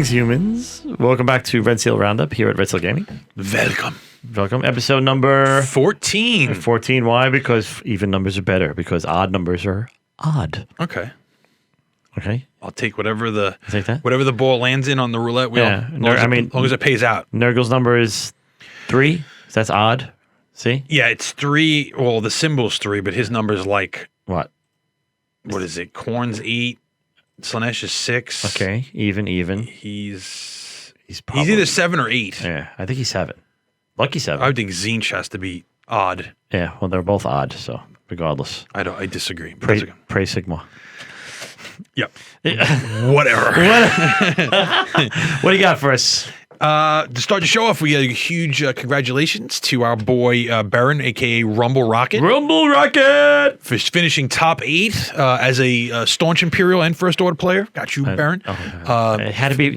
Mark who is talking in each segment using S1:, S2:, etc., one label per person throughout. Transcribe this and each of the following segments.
S1: Greetings, humans. Welcome back to Red Seal Roundup here at Red Seal Gaming.
S2: Welcome.
S1: Episode number
S2: 14.
S1: 14. Why? Because even numbers are better. Because odd numbers are odd.
S2: Okay.
S1: I'll
S2: take whatever the
S1: take that?
S2: whatever the ball lands in on the roulette wheel.
S1: Yeah.
S2: As long as it pays out.
S1: Nurgle's number is 3. So that's odd. See?
S2: Yeah, it's 3. Well, the symbol's 3, but his number's like
S1: What?
S2: What is it? Corn's 8. Slanesh is 6.
S1: Okay. Even.
S2: He's
S1: probably,
S2: either 7 or 8.
S1: Yeah. I think he's 7. Lucky 7.
S2: I would think Zinch has to be odd.
S1: Yeah. Well, they're both odd. So regardless.
S2: I disagree.
S1: Pray Sigma.
S2: Yep. Whatever.
S1: What do you got for us?
S2: To start the show off, we had a huge congratulations to our boy Baron, a.k.a. Rumble Rocket.
S1: Rumble Rocket!
S2: For finishing top 8 as a staunch Imperial and First Order player. Got you, Baron.
S1: It had to be,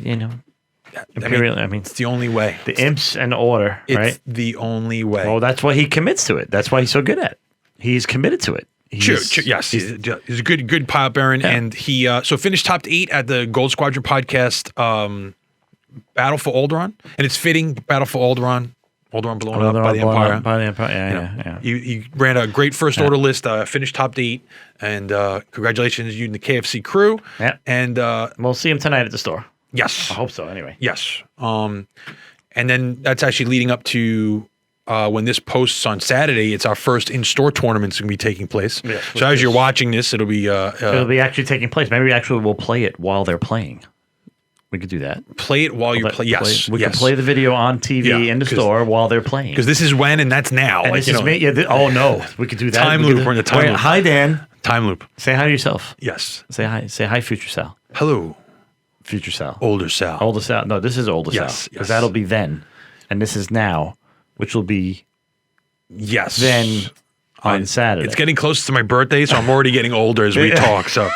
S1: Imperial. I mean,
S2: it's the only way.
S1: The imps and order, right?
S2: It's the only way.
S1: Well, that's why he commits to it. That's why he's so good at it. He's committed to it.
S2: True. Yes, he's a good pilot, Baron, and he so finished top 8 at the Gold Squadron Podcast Battle for Alderaan, and it's fitting. Battle for Alderaan blown up by the Empire.
S1: Yeah.
S2: You ran a great First Order list, finished top 8, and congratulations, you and the KFC crew.
S1: Yeah,
S2: and
S1: we'll see him tonight at the store.
S2: Yes,
S1: I hope so. Anyway,
S2: yes. And then that's actually leading up to. When this posts on Saturday, it's our first in-store tournament's going to be taking place. Yeah, so as you're watching this, it'll be
S1: actually taking place. Maybe we actually will play it while they're playing. We could do that.
S2: Play it while you're playing. Yes,
S1: we can play the video on TV in the store while they're playing.
S2: Because this is when, and that's now.
S1: And this is me. Yeah, oh no, we could do that.
S2: Time loop. We're in the time loop.
S1: Hi, Dan.
S2: Time loop.
S1: Say hi to yourself.
S2: Yes.
S1: Say hi. Say hi, future Sal.
S2: Hello,
S1: future Sal.
S2: Older Sal.
S1: Older Sal. No, this is older Sal.
S2: Yes.
S1: Because that'll be then, and this is now, which will be.
S2: Yes.
S1: Then on Saturday.
S2: It's getting close to my birthday, so I'm already getting older as we talk. So,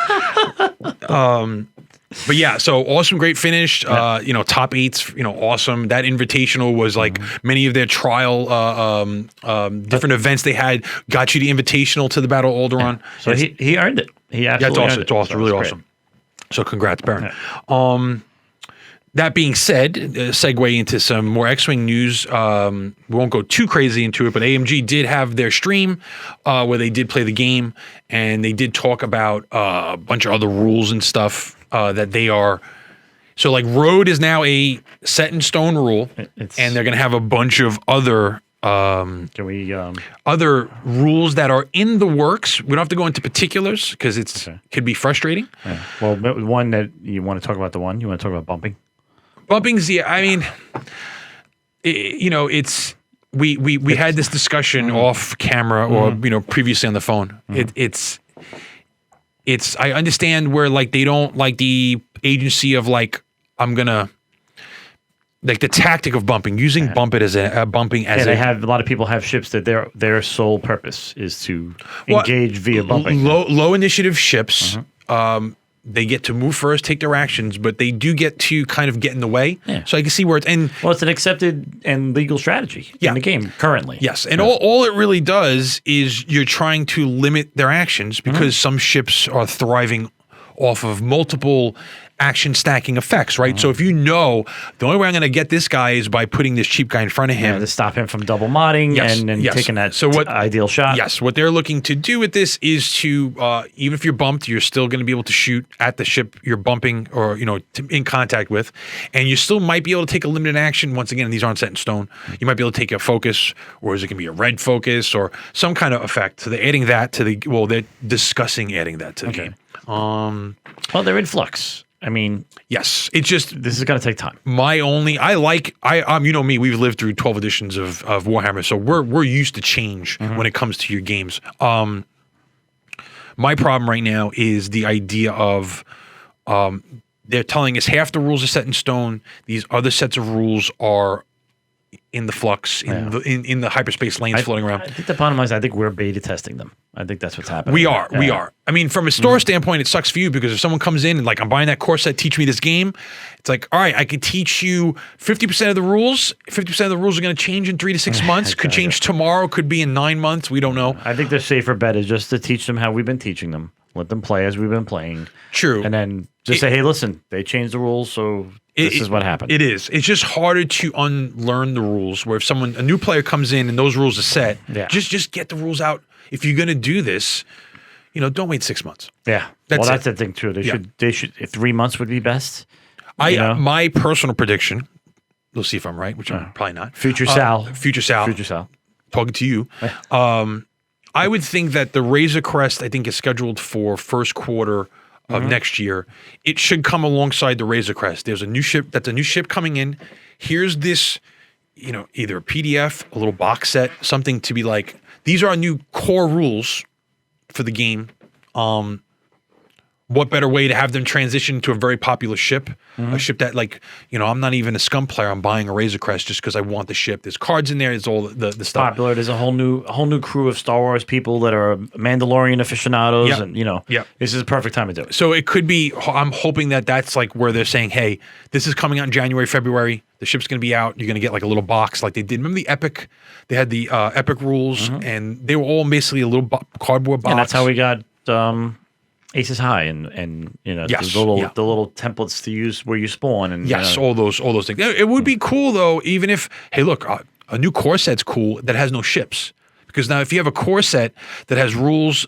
S2: but yeah, so awesome, great finish. Top 8's, awesome. That invitational was like many of their trial, different events they had got you the invitational to the Battle of Alderaan.
S1: Yeah. So he earned it. He absolutely earned it.
S2: It's awesome, really awesome. So congrats, Baron. Yeah. That being said, segue into some more X-Wing news. We won't go too crazy into it, but AMG did have their stream where they did play the game, and they did talk about a bunch of other rules and stuff that they are. So, like, Road is now a set-in-stone rule, and they're going to have a bunch of other other rules that are in the works. We don't have to go into particulars because it could be frustrating.
S1: Yeah. Well, one that you want to talk about, you want to talk about bumping?
S2: Bumping's, yeah. I mean, it's we had this discussion off camera or previously on the phone. It's I understand where like they don't like the agency of like I'm gonna like the tactic of bumping, using bumping as a
S1: lot of people have ships that their sole purpose is to engage via bumping.
S2: Low initiative ships. They get to move first, take their actions, but they do get to kind of get in the way. Yeah. So I can see where it's
S1: it's an accepted and legal strategy in the game currently.
S2: Yes, and all it really does is you're trying to limit their actions because some ships are thriving off of multiple action stacking effects, right? So if the only way I'm going to get this guy is by putting this cheap guy in front of him.
S1: To stop him from double modding and taking that ideal shot.
S2: Yes, what they're looking to do with this is to, even if you're bumped, you're still going to be able to shoot at the ship you're bumping or, in contact with, and you still might be able to take a limited action. Once again, these aren't set in stone. You might be able to take a focus, or is it going to be a red focus or some kind of effect. So they're adding that to they're discussing adding that to the game.
S1: Well, they're in flux. I mean,
S2: yes, it's just
S1: this is going to take time.
S2: Me, we've lived through 12 editions of Warhammer, so we're used to change when it comes to your games. My problem right now is the idea of they're telling us half the rules are set in stone. These other sets of rules are in the flux, in the hyperspace lanes floating around.
S1: I think the bottom line is I think we're beta testing them. I think that's what's happening.
S2: We are. I mean, from a store standpoint, it sucks for you because if someone comes in and like, I'm buying that course set, teach me this game, it's like, all right, I could teach you 50% of the rules. 50% of the rules are going to change in 3 to 6 months. Could change tomorrow. Could be in 9 months. We don't know.
S1: I think the safer bet is just to teach them how we've been teaching them. let them play as we've been playing.
S2: True.
S1: And then just say, hey, listen, they changed the rules, so this is what happened.
S2: It is. It's just harder to unlearn the rules. Where if a new player comes in and those rules are set, just get the rules out. If you're going to do this, don't wait 6 months.
S1: Yeah. That's the thing too. They should. If 3 months would be best.
S2: My personal prediction. We'll see if I'm right, which I'm probably not.
S1: Future Sal.
S2: Talking to you. I would think that the Razor Crest, I think, is scheduled for first quarter of next year. It should come alongside the Razor Crest. There's a new ship. That's a new ship coming in. Here's this, either a PDF, a little box set, something to be like, these are our new core rules for the game. What better way to have them transition to a very popular ship? A ship that, I'm not even a Scum player. I'm buying a Razor Crest just because I want the ship. There's cards in there. There's all the stuff.
S1: Popular. There's a whole new crew of Star Wars people that are Mandalorian aficionados, and this is a perfect time to do it.
S2: So it could be. I'm hoping that's like where they're saying, hey, this is coming out in January, February. The ship's going to be out. You're going to get like a little box like they did. Remember the Epic? They had the Epic rules, and they were all basically a little cardboard box.
S1: And that's how we got. Aces High and the little templates to use where you spawn and
S2: all those things. It would be cool though, even if look, a new core set's cool that has no ships, because now if you have a core set that has rules,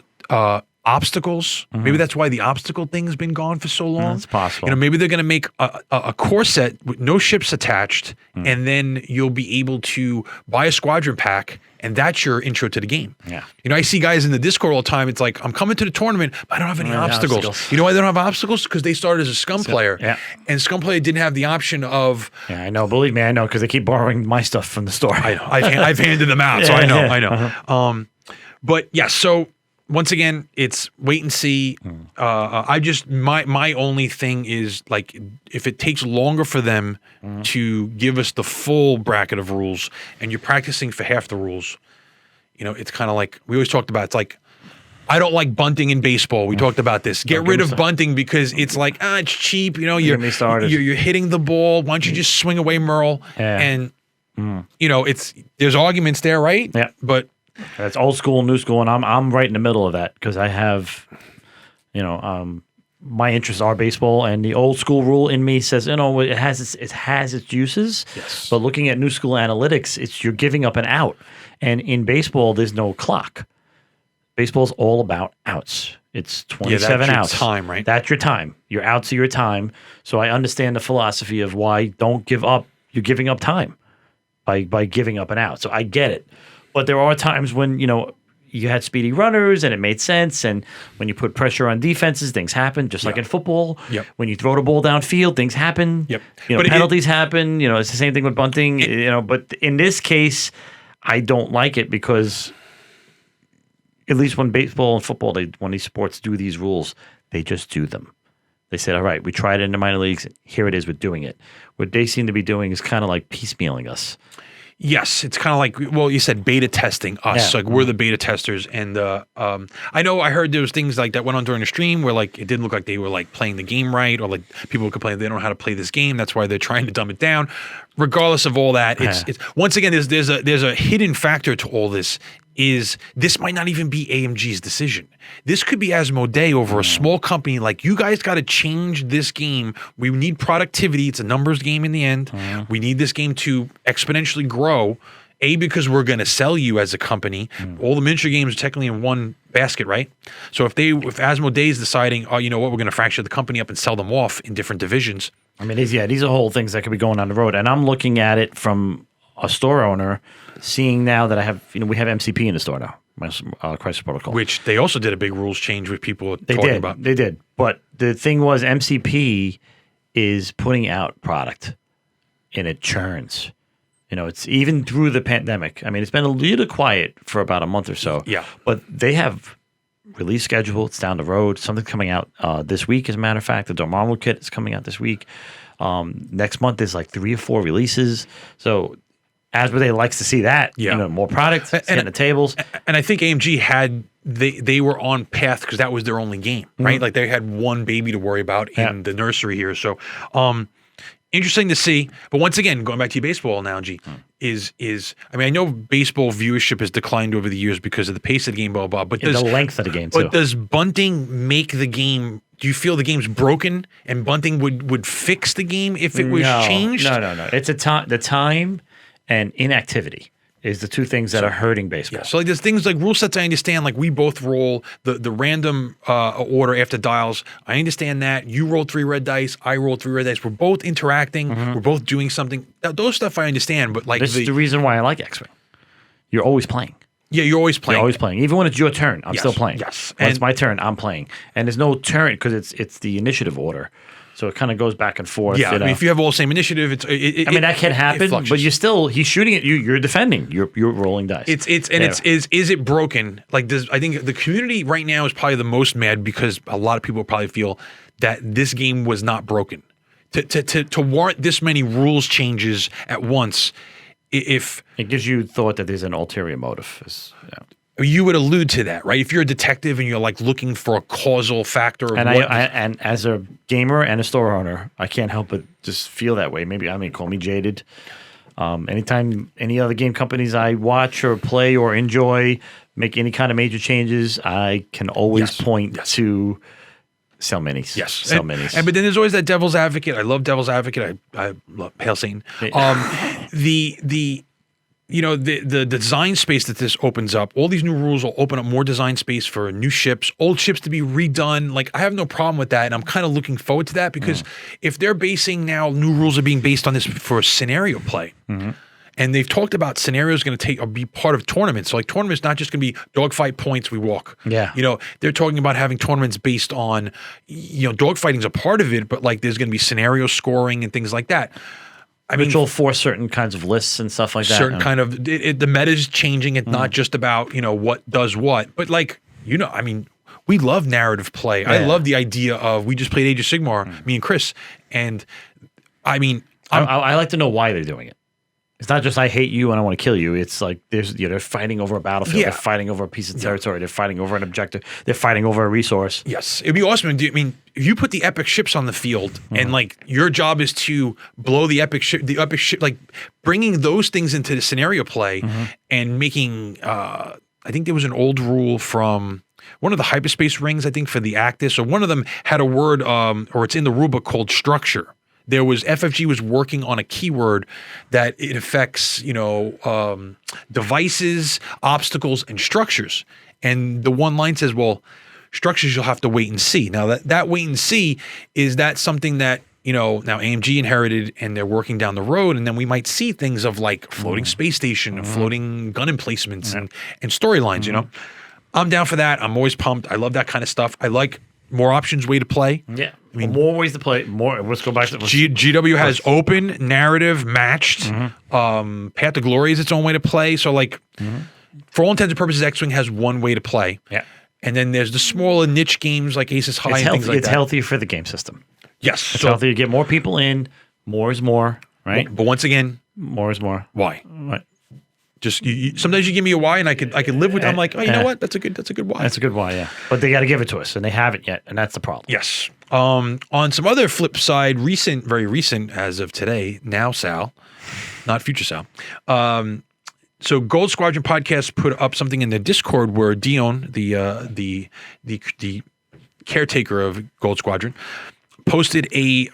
S2: obstacles, maybe that's why the obstacle thing's been gone for so long.
S1: It's possible.
S2: Maybe they're going to make a core set with no ships attached, and then you'll be able to buy a squadron pack. And that's your intro to the game.
S1: Yeah.
S2: I see guys in the Discord all the time. It's like, I'm coming to the tournament, but I don't have any obstacles. You know why they don't have obstacles? Because they started as a Scum player.
S1: Yeah.
S2: And Scum player didn't have the option of...
S1: Yeah, I know. Believe me, I know, because they keep borrowing my stuff from the store. I
S2: know. I've handed them out, so I know. But yeah, so once again, it's wait and see. My only thing is, like, if it takes longer for them to give us the full bracket of rules and you're practicing for half the rules, it's kind of like we always talked about. It's like, I don't like bunting in baseball. We talked about this. Get rid of bunting because it's like, it's cheap. You're hitting the ball. Why don't you just swing away, Merle?
S1: Yeah.
S2: And there's arguments there, right?
S1: Yeah.
S2: But
S1: that's old school, new school, and I'm right in the middle of that because I have, my interests are baseball, and the old school rule in me says, it has its uses.
S2: Yes.
S1: But looking at new school analytics, you're giving up an out, and in baseball there's no clock. Baseball's all about outs. It's 27 outs.
S2: That's your time, right?
S1: That's your time. Your outs are your time. So I understand the philosophy of why don't give up. You're giving up time by giving up an out. So I get it. But there are times when, you had speedy runners and it made sense. And when you put pressure on defenses, things happen, just like in football.
S2: Yep.
S1: When you throw the ball downfield, things happen.
S2: Yep.
S1: But penalties happen. It's the same thing with bunting. But in this case, I don't like it because at least when baseball and football, when these sports do these rules, they just do them. They said, all right, we tried it in the minor leagues. Here it is, we're doing it. What they seem to be doing is kind of like piecemealing us.
S2: Yes, it's kind of like, well, you said beta testing us. Yeah. Like, we're the beta testers. And I know I heard there was things like that went on during the stream where, like, it didn't look like they were, like, playing the game right, or, like, people would complain they don't know how to play this game. That's why they're trying to dumb it down. Regardless of all that, it's once again, there's a hidden factor to all this. Is this might not even be AMG's decision. This could be Asmodee over a small company. Like, you guys got to change this game. We need productivity. It's a numbers game in the end. We need this game to exponentially grow. Because we're going to sell you as a company. All the miniature games are technically in one basket, right? So if Asmodee is deciding, we're going to fracture the company up and sell them off in different divisions.
S1: I mean, these are whole things that could be going down the road. And I'm looking at it from a store owner, seeing now that I have, we have MCP in the store now, Crisis Protocol.
S2: Which they also did a big rules change with people talking about.
S1: They did. But the thing was, MCP is putting out product, and it churns. It's even through the pandemic. I mean, it's been a little quiet for about a month or so.
S2: Yeah.
S1: But they have release schedule. It's down the road. Something's coming out this week, as a matter of fact. The Dormammu kit is coming out this week. Next month, there's like 3 or 4 releases. So Asmodee likes to see that. More product, getting the tables.
S2: And I think AMG they were on path because that was their only game, right? Like, they had one baby to worry about in the nursery here. So, interesting to see. But once again, going back to your baseball analogy, is I mean, I know baseball viewership has declined over the years because of the pace of the game, blah, blah, blah. But
S1: the length of the game, too.
S2: But does bunting make the game? Do you feel the game's broken and bunting would fix the game if it was changed?
S1: No. It's the time and inactivity is the two things that are hurting baseball.
S2: Yeah, so like there's things like rule sets I understand, like we both roll the random order after dials. I understand that. You roll 3 red dice, I roll 3 red dice. We're both interacting, we're both doing something. Those stuff I understand, but like
S1: this is the reason why I like X-Wing. You're always playing.
S2: Yeah, you're always playing.
S1: You're always playing. Even when it's your turn, I'm still playing.
S2: Yes.
S1: When it's my turn, I'm playing. And there's no turn because it's the initiative order. So it kind of goes back and forth.
S2: Yeah, I mean, if you have all the same initiative, I mean that
S1: can happen, but he's shooting at you. You're defending. You're rolling dice.
S2: Is it broken? Like I think the community right now is probably the most mad because a lot of people probably feel that this game was not broken. To warrant this many rules changes at once, if
S1: it gives you thought that there's an ulterior motive.
S2: You would allude to that, right? If you're a detective and you're like looking for a causal factor,
S1: and as a gamer and a store owner, I can't help but just feel that way. Maybe call me jaded. Anytime any other game companies I watch or play or enjoy make any kind of major changes, I can always point to sell minis.
S2: Yes,
S1: sell minis.
S2: But then there's always that devil's advocate. I love devil's advocate. I love Hail Satan. The design space that this opens up, all these new rules will open up more design space for new ships, old ships to be redone. Like, I have no problem with that, and I'm kind of looking forward to that because if they're basing now, new rules are being based on this for scenario play. And they've talked about scenarios going to be part of tournaments. So like tournaments, not just going to be dogfight points, we walk.
S1: Yeah.
S2: They're talking about having tournaments based on, dogfighting's a part of it, but like there's going to be scenario scoring and things like that.
S1: Which will force certain kinds of lists and stuff like that.
S2: Certain kind of the meta is changing. It's not just about what does what, but like we love narrative play. Yeah. I love the idea of we just played Age of Sigmar, me and Chris, and I
S1: like to know why they're doing it. It's not just I hate you and I want to kill you. It's like they're fighting over a battlefield. Yeah. They're fighting over a piece of territory. They're fighting over an objective. They're fighting over a resource.
S2: Yes, it'd be awesome. If you put the epic ships on the field and like your job is to blow the epic ship, like bringing those things into the scenario play and making. I think there was an old rule from one of the hyperspace rings. I think for the Actus, or one of them had a word, or it's in the rulebook called structure. There was FFG was working on a keyword that it affects, devices, obstacles, and structures. And the one line says, well, structures you'll have to wait and see. Now that wait and see, is that something that, now AMG inherited and they're working down the road, and then we might see things of like floating space station and floating gun emplacements and storylines, I'm down for that. I'm always pumped. I love that kind of stuff. I like more options way to play.
S1: Yeah. More ways to play. More. Let's go back to
S2: GW has open, narrative, matched. Path to Glory is its own way to play. So, like, for all intents and purposes, X-Wing has one way to play.
S1: Yeah.
S2: And then there's the smaller niche games like Aces High and things like that.
S1: It's healthier for the game system.
S2: Yes.
S1: It's healthier. You get more people in. More is more, right?
S2: But once again,
S1: more is more.
S2: Why?
S1: Right.
S2: Just sometimes you give me a why, and I could live with it. I'm like, oh, you know what? That's a good why.
S1: That's a good why, yeah. But they got to give it to us, and they haven't yet, and that's the problem.
S2: Yes. On some other flip side, very recent as of today, now Sal, not future Sal. So Gold Squadron Podcast put up something in the Discord where Dion, the caretaker of Gold Squadron, posted a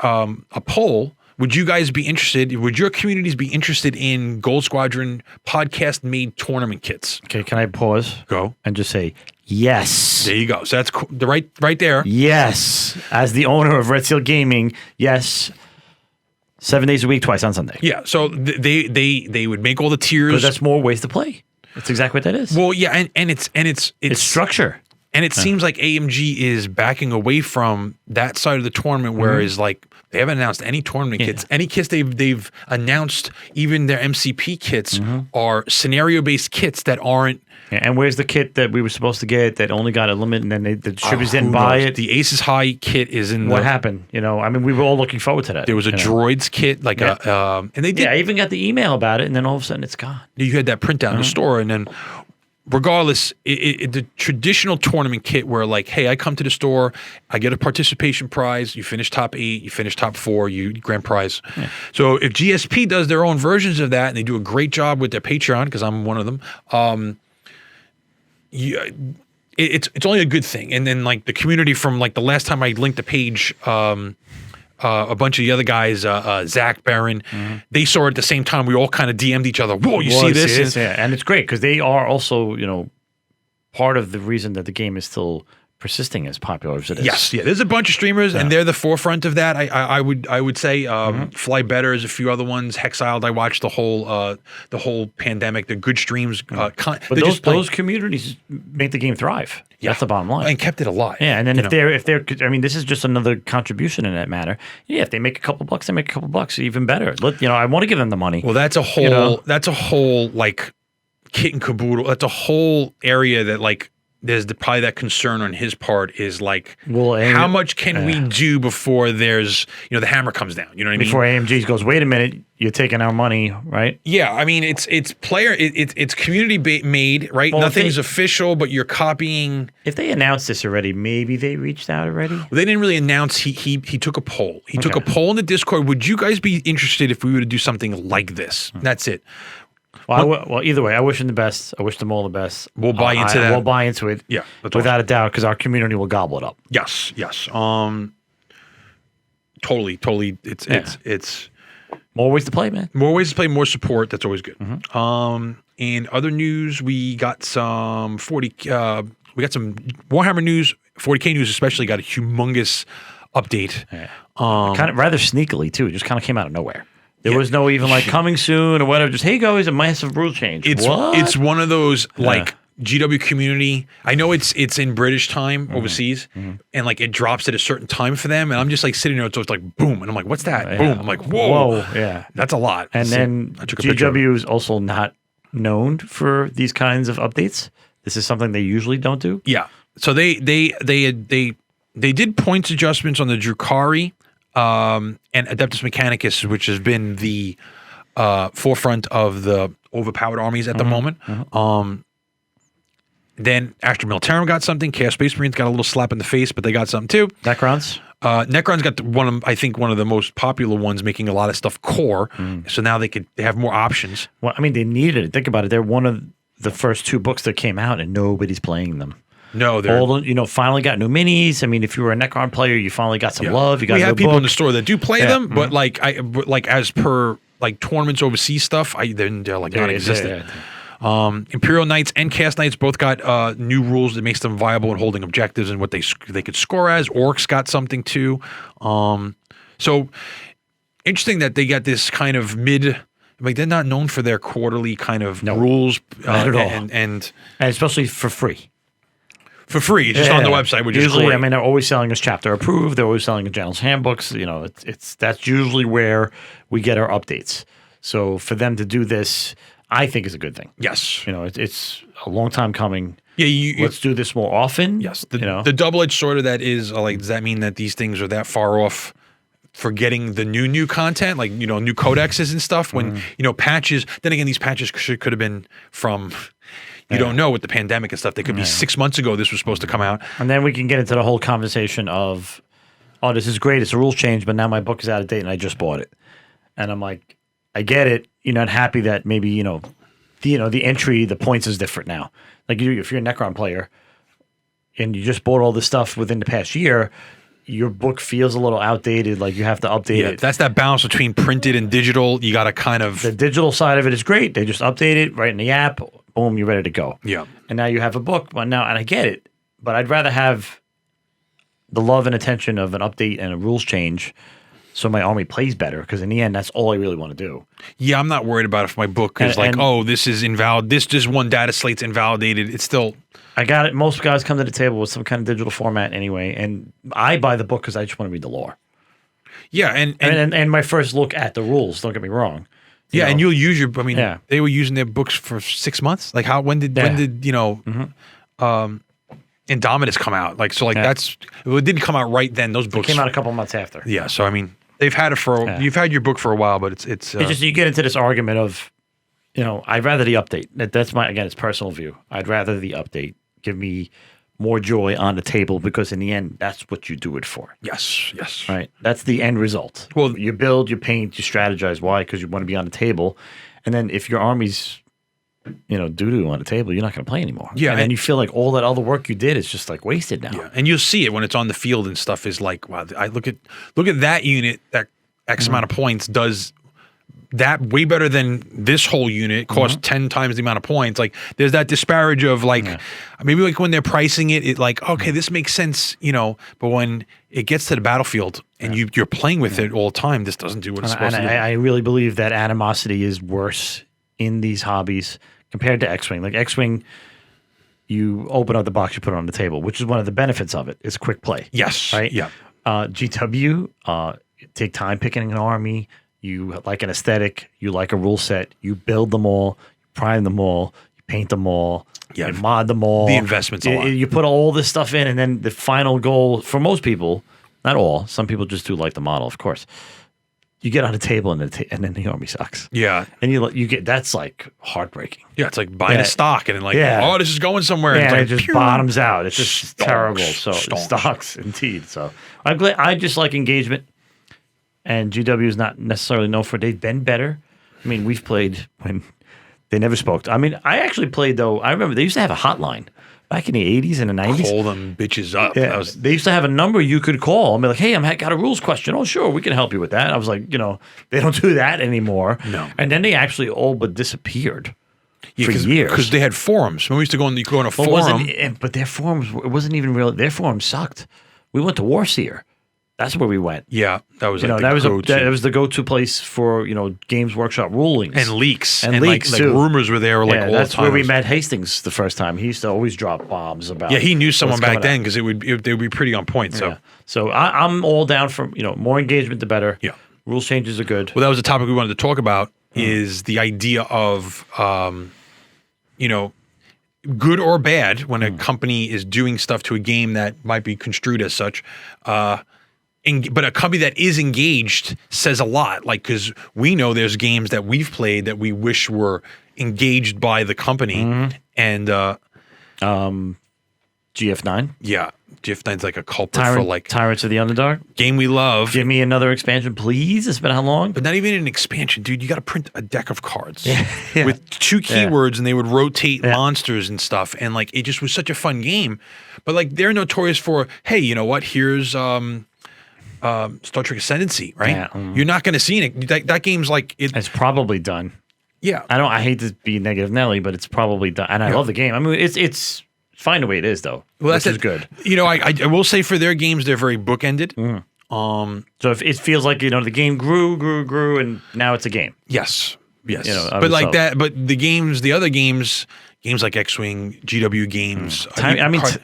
S2: poll. Would you guys be interested? Would your communities be interested in Gold Squadron podcast made tournament kits?
S1: Okay, can I pause?
S2: Go
S1: and just say yes.
S2: There you go. So that's right there.
S1: Yes, as the owner of Red Seal Gaming, yes. 7 days a week, twice on Sunday.
S2: Yeah. So they would make all the tiers.
S1: Because that's more ways to play. That's exactly what that is.
S2: Well, yeah, and it's
S1: structure.
S2: And it seems like AMG is backing away from that side of the tournament, whereas like they haven't announced any tournament kits. Any kits they've announced, even their MCP kits, are scenario-based kits that aren't.
S1: Yeah, and where's the kit that we were supposed to get that only got a limit, and then the distributors didn't buy it?
S2: The Aces High kit is in.
S1: What happened? We were all looking forward to that.
S2: There was a droids kit, like and they did.
S1: Yeah, I even got the email about it, and then all of a sudden it's gone.
S2: You had that printout in the store, and then. regardless, the traditional tournament kit where like, hey, I come to the store, I get a participation prize, you finish top 8, you finish top 4, you grand prize. Yeah. So if GSP does their own versions of that and they do a great job with their Patreon, because I'm one of them, it's only a good thing. And then like the community from like the last time I linked the page, a bunch of the other guys, Zach, Barron, they saw it at the same time. We all kind of DM'd each other. Whoa, you see this?
S1: Yeah. And it's great because they are also, part of the reason that the game is still persisting as popular as it is.
S2: Yes, yeah. There's a bunch of streamers, and they're the forefront of that. I would say Fly Better is a few other ones. Hexiled, I watched the whole pandemic. They're good streams.
S1: But those communities make the game thrive. Yeah. That's the bottom line.
S2: And kept it alive.
S1: Yeah, and then if they're, I mean, this is just another contribution in that matter. Yeah, if they make a couple bucks, they make a couple bucks, even better. I want to give them the money.
S2: Well, that's a whole like kit and caboodle. That's a whole area that like. There's probably that concern on his part is like, how much can we do before there's, the hammer comes down? You know what I mean?
S1: Before AMG goes, wait a minute, you're taking our money, right?
S2: Yeah, I mean, it's community made, right? Well, nothing's official, but you're copying.
S1: If they announced this already, maybe they reached out already.
S2: Well, they didn't really announce. He took a poll. He took a poll in the Discord. Would you guys be interested if we were to do something like this? That's it.
S1: Well, either way, I wish them the best. I wish them all the best.
S2: We'll buy into that.
S1: We'll buy into it.
S2: Yeah,
S1: without a doubt, because our community will gobble it up.
S2: Yes. Totally. It's
S1: more ways to play, man.
S2: More ways to play, more support. That's always good. In other news, we got some Warhammer news. 40K news, especially, got a humongous update.
S1: Yeah. Kind of rather sneakily too. It just kind of came out of nowhere. There was no even like coming soon or whatever. Just, hey guys, a massive rule change.
S2: It's one of those like GW community. I know it's in British time overseas, and like it drops at a certain time for them. And I'm just like sitting there, so it's like boom, and I'm like, what's that? Boom. I'm like, whoa,
S1: yeah,
S2: that's a lot.
S1: And then GW is also not known for these kinds of updates. This is something they usually don't do.
S2: Yeah. So they did points adjustments on the Drukhari. And Adeptus Mechanicus, which has been the forefront of the overpowered armies at the moment. Then Astra Militarum got something. Chaos Space Marines got a little slap in the face, but they got something too.
S1: Necrons?
S2: Necrons got one of the most popular ones, making a lot of stuff core. So now they have more options.
S1: Well, I mean, they needed it. Think about it. They're one of the first 2 books that came out, and nobody's playing them.
S2: No, they're
S1: finally got new minis. I mean, if you were a Necron player, you finally got some love. We
S2: have people in the store that do play them, but like as per like tournaments overseas stuff, they're like non-existent. Imperial Knights and Chaos Knights both got new rules that makes them viable in holding objectives and what they could score as. Orcs got something too. So interesting that they got this kind of like they're not known for their quarterly kind of rules
S1: not at all,
S2: and
S1: especially for free.
S2: For free, just on the website, which
S1: usually,
S2: is great.
S1: I mean, they're always selling us chapter approved. They're always selling us general's handbooks. That's usually where we get our updates. So for them to do this, I think is a good thing.
S2: Yes,
S1: it's a long time coming.
S2: Yeah,
S1: let's do this more often.
S2: Yes, the double-edged sword of that is like, does that mean that these things are that far off for getting the new content, like new codexes and stuff? When patches, then again, these patches could have been from. You don't know with the pandemic and stuff. They could be 6 months ago this was supposed to come out.
S1: And then we can get into the whole conversation of, oh, this is great. It's a rules change, but now my book is out of date and I just bought it. And I'm like, I get it. You're not happy that maybe, the entry, the points is different now. Like if you're a Necron player and you just bought all this stuff within the past year, your book feels a little outdated. Like you have to update it.
S2: That's that balance between printed and digital. You got to kind of...
S1: The digital side of it is great. They just update it right in the app. Boom, you're ready to go.
S2: Yeah.
S1: And now you have a book. Well, now, and I get it, but I'd rather have the love and attention of an update and a rules change so my army plays better, because in the end, that's all I really want to do.
S2: Yeah, I'm not worried about if my book is this is invalid. This just one data slate's invalidated. It's still...
S1: I got it. Most guys come to the table with some kind of digital format anyway, and I buy the book because I just want to read the lore.
S2: Yeah,
S1: and my first look at the rules, don't get me wrong.
S2: And you'll use they were using their books for 6 months. Like when did Indomitus come out? It didn't come out right then. Those books
S1: came out a couple months after.
S2: Yeah, so I mean, they've had it you've had your book for a while, but it's
S1: just you get into this argument of, I'd rather the update. That's again, it's personal view. I'd rather the update give me more joy on the table because in the end, that's what you do it for.
S2: Yes, yes.
S1: Right. That's the end result.
S2: Well,
S1: you build, you paint, you strategize. Why? Because you want to be on the table. And then if your army's, doo-doo on the table, you're not going to play anymore.
S2: Yeah.
S1: And then you feel like all that other work you did is just like wasted now.
S2: Yeah. And you'll see it when it's on the field and stuff is like, wow, I look at that unit, that X amount of points does that way better than this whole unit costs 10 times the amount of points. Like there's that disparage of like, maybe like when they're pricing it, like, okay, this makes sense, but when it gets to the battlefield and you're playing with it all the time, this doesn't do what it's supposed to do.
S1: I really believe that animosity is worse in these hobbies compared to X-Wing. Like X-Wing, you open up the box, you put it on the table, which is one of the benefits of it, is quick play.
S2: Yes.
S1: Right?
S2: Yeah.
S1: GW, take time picking an army. You like an aesthetic, you like a rule set, you build them all, you prime them all, you paint them all, you mod them all.
S2: The investment's a lot.
S1: You put all this stuff in, and then the final goal for most people, not all, some people just do like the model, of course. You get on the table and then the army sucks.
S2: Yeah.
S1: And you get that's like heartbreaking.
S2: Yeah, it's like buying a stock and then like, oh, this is going somewhere.
S1: Yeah,
S2: and
S1: it
S2: like,
S1: just bottoms out. It's just
S2: Stonks,
S1: terrible. So
S2: stonks.
S1: stocks, indeed. So I'm glad. I just like engagement. And GW is not necessarily known for it. They've been better. I mean, we've played when they never spoke. I mean, I actually played, though. I remember they used to have a hotline back in the 80s and the 90s.
S2: Call them bitches up.
S1: Yeah, they used to have a number you could call and be like, hey, I got a rules question. Oh, sure, we can help you with that. I was like, they don't do that anymore.
S2: No.
S1: And then they actually all but disappeared for years.
S2: Because they had forums. When we used to go on a forum.
S1: But their forums, it wasn't even real. Their forums sucked. We went to Warseer. That's where we went.
S2: Yeah, that was like
S1: that was the go-to place for Games Workshop rulings
S2: and leaks
S1: and leaks
S2: like
S1: too.
S2: rumors were there like all
S1: that's
S2: the time.
S1: where we met Hastings the first time. He used to always drop bombs about.
S2: Yeah, he knew someone back then because they would be pretty on point. So
S1: I'm all down for more engagement the better.
S2: Yeah,
S1: rules changes are good.
S2: Well, that was a topic we wanted to talk about is the idea of good or bad when a company is doing stuff to a game that might be construed as such. But a company that is engaged says a lot, like, because we know there's games that we've played that we wish were engaged by the company. And
S1: GF9.
S2: Yeah. GF9's like a culprit for like
S1: Tyrants of the Underdark.
S2: Game we love.
S1: Give me another expansion, please. It's been how long?
S2: But not even an expansion, dude. You got to print a deck of cards with 2 keywords and they would rotate monsters and stuff. And like, it just was such a fun game. But like, they're notorious for, hey, you know what? Here's Star Trek Ascendancy, right?
S1: Yeah,
S2: You're not going to see it. That game's like
S1: it's probably done.
S2: Yeah,
S1: I hate to be negative Nelly, but it's probably done. And I love the game. I mean, it's fine the way it is though. Well, that's good.
S2: I will say for their games, they're very bookended.
S1: So if it feels like the game grew, and now it's a game.
S2: Yes. But like that. But the other games like X-Wing, GW games.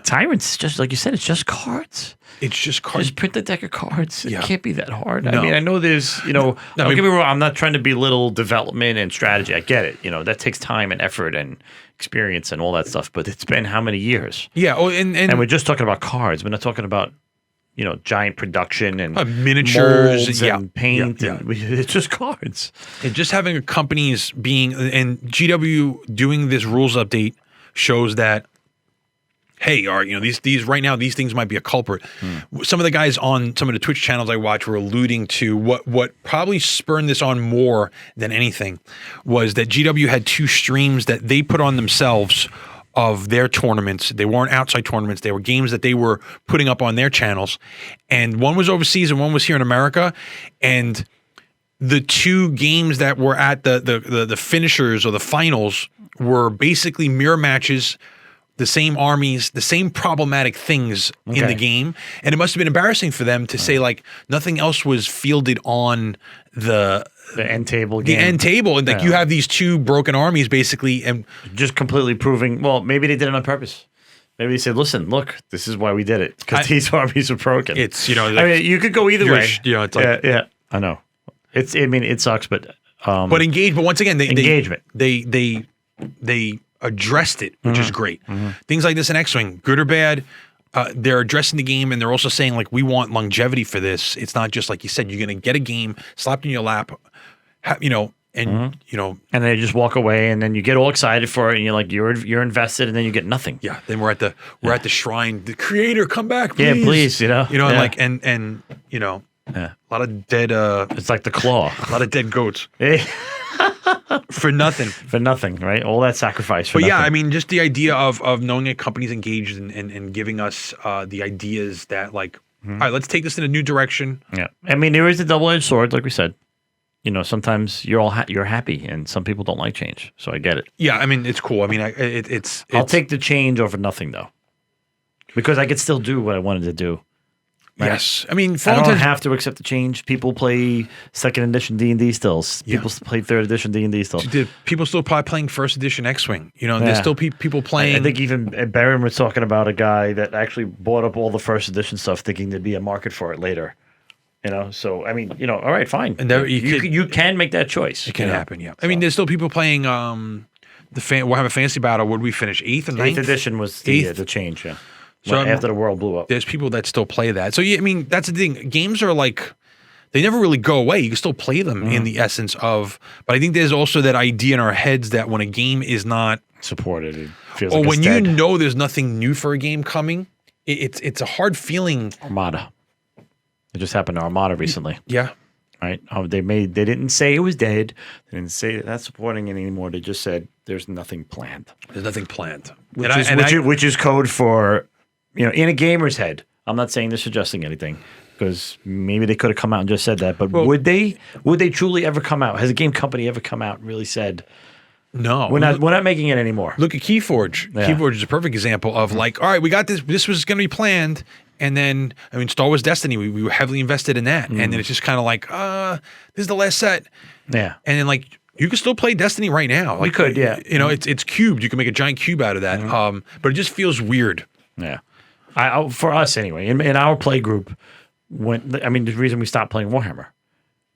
S1: Tyrants, just like you said, it's just cards.
S2: It's just cards.
S1: Just print the deck of cards. It can't be that hard.
S2: No.
S1: I mean, I know there's, don't get me wrong. I'm not trying to belittle development and strategy. I get it. That takes time and effort and experience and all that stuff. But it's been how many years?
S2: Yeah. Oh, and
S1: we're just talking about cards. We're not talking about, giant production and
S2: miniatures
S1: and paint. And it's just cards.
S2: And just having companies and GW doing this rules update shows that, hey, these right now, these things might be a culprit. Some of the guys on some of the Twitch channels I watch were alluding to what probably spurred this on more than anything was that GW had 2 streams that they put on themselves of their tournaments. They weren't outside tournaments. They were games that they were putting up on their channels. And one was overseas and one was here in America. And the 2 games that were at the finishers or the finals were basically mirror matches, the same armies, the same problematic things in the game. And it must have been embarrassing for them to say like nothing else was fielded on the
S1: end table game.
S2: The end table. And like you have these 2 broken armies basically and
S1: just completely proving, well, maybe they did it on purpose. Maybe they said, listen, look, this is why we did it. Because these armies are broken.
S2: It's,
S1: you could go either way.
S2: It's like,
S1: I know. It sucks, but
S2: but once again,
S1: engagement.
S2: They addressed it, which is great. Things like this in X-Wing, good or bad, they're addressing the game and they're also saying like, we want longevity for this. It's not just like you said, you're going to get a game slapped in your lap, and you know,
S1: and they just walk away, and then you get all excited for it, and you're like you're invested, and then you get nothing.
S2: yeah. Then we're at the shrine. The creator, come back, please.
S1: Yeah, please. You know,
S2: and like and you know, a lot of dead.
S1: It's like the claw.
S2: A lot of dead goats for nothing.
S1: For nothing, right? All that sacrifice for
S2: But
S1: nothing.
S2: yeah, I mean, just the idea of knowing that companies engaged and giving us the ideas that like, all right, let's take this in a new direction.
S1: Yeah, I mean, there is a double-edged sword, like we said. You know, sometimes you're happy, and some people don't like change. So I get it.
S2: Yeah, I mean, it's cool. I mean, it's
S1: I'll take the change over nothing, though, because I could still do what I wanted to do. Right?
S2: Yes, I mean,
S1: I don't have to accept the change. People play second edition D&D still.
S2: Yeah.
S1: People play third edition D&D still.
S2: People still probably playing first edition X-Wing. You know, there's still people playing.
S1: I think even Barron was talking about a guy that actually bought up all the first edition stuff, thinking there'd be a market for it later. You know, so I mean, you know, all right, fine.
S2: And there,
S1: you can make that choice.
S2: It can happen, yeah. I mean, there's still people playing we'll have a fantasy battle. What did we finish? 8th and 9th?
S1: 8th edition was the change, yeah.
S2: So
S1: after the world blew up.
S2: There's people that still play that. So yeah, I mean, that's the thing. Games are like, they never really go away. You can still play them in the essence of, but I think there's also that idea in our heads that when a game is not
S1: supported, it feels
S2: or
S1: like
S2: when
S1: it's
S2: you
S1: dead.
S2: know there's nothing new for a game coming, it's a hard feeling.
S1: Armada. It just happened to Armada recently.
S2: Yeah.
S1: Right? They didn't say it was dead. They didn't say that's supporting it anymore. They just said there's nothing planned.
S2: There's nothing planned.
S1: Which is code for, you know, in a gamer's head. I'm not saying they're suggesting anything, because maybe they could have come out and just said that. But would they truly ever come out? Has a game company ever come out and really said,
S2: no,
S1: we're not making it anymore?
S2: Look at Keyforge.
S1: Yeah.
S2: Keyforge is a perfect example of like, all right, we got this. This was going to be planned. And then, I mean, Star Wars Destiny, we were heavily invested in that. And then it's just kind of like, this is the last set.
S1: Yeah.
S2: And then, like, you can still play Destiny right now. Like,
S1: We could, yeah.
S2: You know, it's cubed. You can make a giant cube out of that. But it just feels weird.
S1: Yeah. For us anyway, in our play group, the reason we stopped playing Warhammer,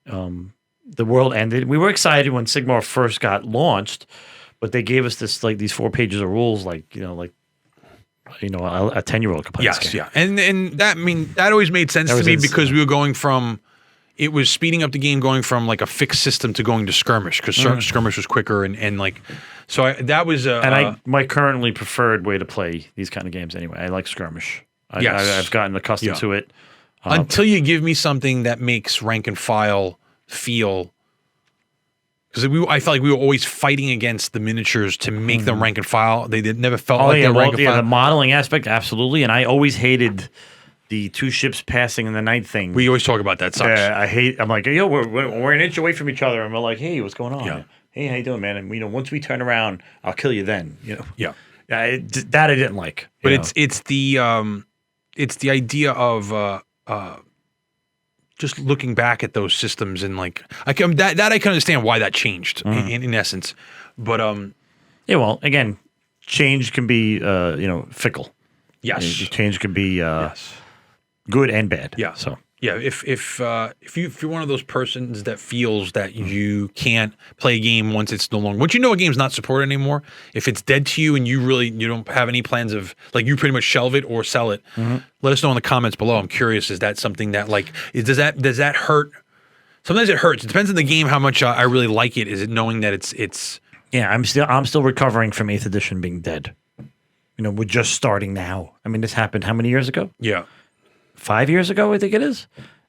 S1: the world ended. We were excited when Sigmar first got launched, but they gave us these 4 pages of rules, a 10-year-old could play this game.
S2: Yeah. And that, I mean, that always made sense to me because we were going from, it was speeding up the game going from like a fixed system to going to skirmish, because skirmish was quicker and like, so that was
S1: my currently preferred way to play these kind of games anyway. I like skirmish. I've gotten accustomed to it.
S2: Until you give me something that makes rank and file feel, because I felt like we were always fighting against the miniatures to make them rank and file. They never felt like they were rank and file.
S1: The modeling aspect, absolutely. And I always hated the 2 ships passing in the night thing.
S2: We always talk about that. Sucks.
S1: I'm like, yo, we're an inch away from each other, and we're like, hey, what's going on?
S2: Yeah.
S1: Hey, how you doing, man? And once we turn around, I'll kill you then. You know.
S2: Yeah.
S1: That I didn't like.
S2: But it's the idea of just looking back at those systems and like I can understand why that changed in essence. But
S1: yeah, well, again, change can be fickle.
S2: yes,
S1: Change can be good and bad.
S2: Yeah.
S1: So
S2: yeah, if you're one of those persons that feels that you can't play a game once you know a game's not supported anymore, if it's dead to you and you don't have any plans of, like, you pretty much shelve it or sell it, let us know in the comments below. I'm curious, is that something that like does that hurt? Sometimes it hurts. It depends on the game how much I really like it. Is it knowing that it's
S1: yeah, I'm still recovering from 8th edition being dead. You know, we're just starting now. I mean, this happened how many years ago?
S2: Yeah.
S1: 5 years ago, I think it is.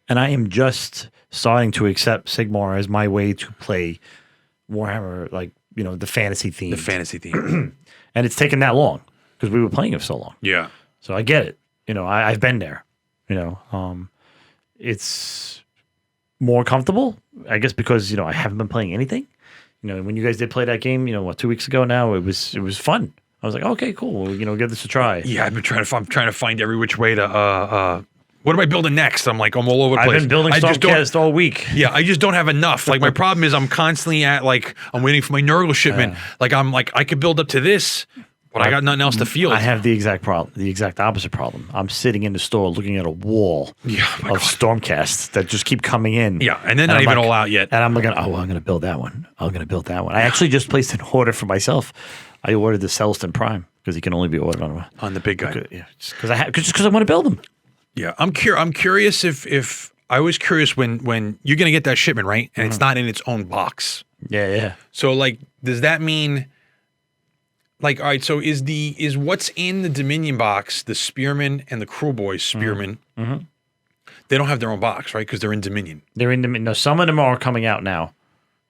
S1: And I am just starting to accept Sigmar as my way to play Warhammer, like, the fantasy theme.
S2: The fantasy theme.
S1: And it's taken that long because we were playing it so long.
S2: Yeah.
S1: So I get it. I've been there. It's more comfortable, I guess, because, I haven't been playing anything. When you guys did play that game, 2 weeks ago now, it was fun. I was like, okay, cool. Give this a try.
S2: Yeah, I'm trying to find every which way to what am I building next? I'm all over the place.
S1: I've been building Stormcast all week.
S2: Yeah, I just don't have enough. Like, my problem is I'm constantly at, like, I'm waiting for my Nurgle shipment. I could build up to this, but I got nothing else to field.
S1: I have the exact opposite problem. I'm sitting in the store looking at a wall of Stormcasts that just keep coming in.
S2: Yeah, and they're not even all out yet.
S1: And I'm looking, I'm going to build that one. I actually just placed an order for myself. I ordered the Celestin Prime because he can only be ordered on
S2: the big guy.
S1: Yeah, just because I want to build them.
S2: Yeah, I'm curious if I was curious when you're going to get that shipment, right? And it's not in its own box.
S1: Yeah.
S2: So like, does that mean like, all right, so is what's in the Dominion box, the Spearman and the Cruel Boys Spearman, they don't have their own box, right? Because they're in Dominion.
S1: They're in Dominion. No, some of them are coming out now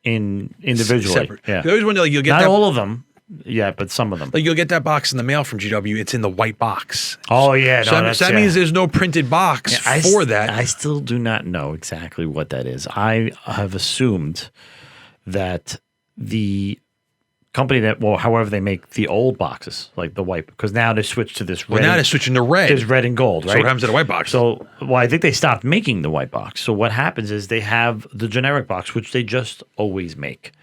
S1: individually.
S2: Separate.
S1: Yeah.
S2: I always wonder, like, you'll get
S1: Not
S2: that,
S1: all of them. Yeah, but some of them.
S2: like you'll get that box in the mail from GW. It's in the white box.
S1: Oh, yeah.
S2: So that means there's no printed box for that.
S1: I still do not know exactly what that is. I have assumed that the company however they make the old boxes, like the white, because now they switched to this red.
S2: Well, now they're switching to red.
S1: There's red and gold, right?
S2: So what happens to the white box?
S1: So, I think they stopped making the white box. So what happens is they have the generic box, which they just always make.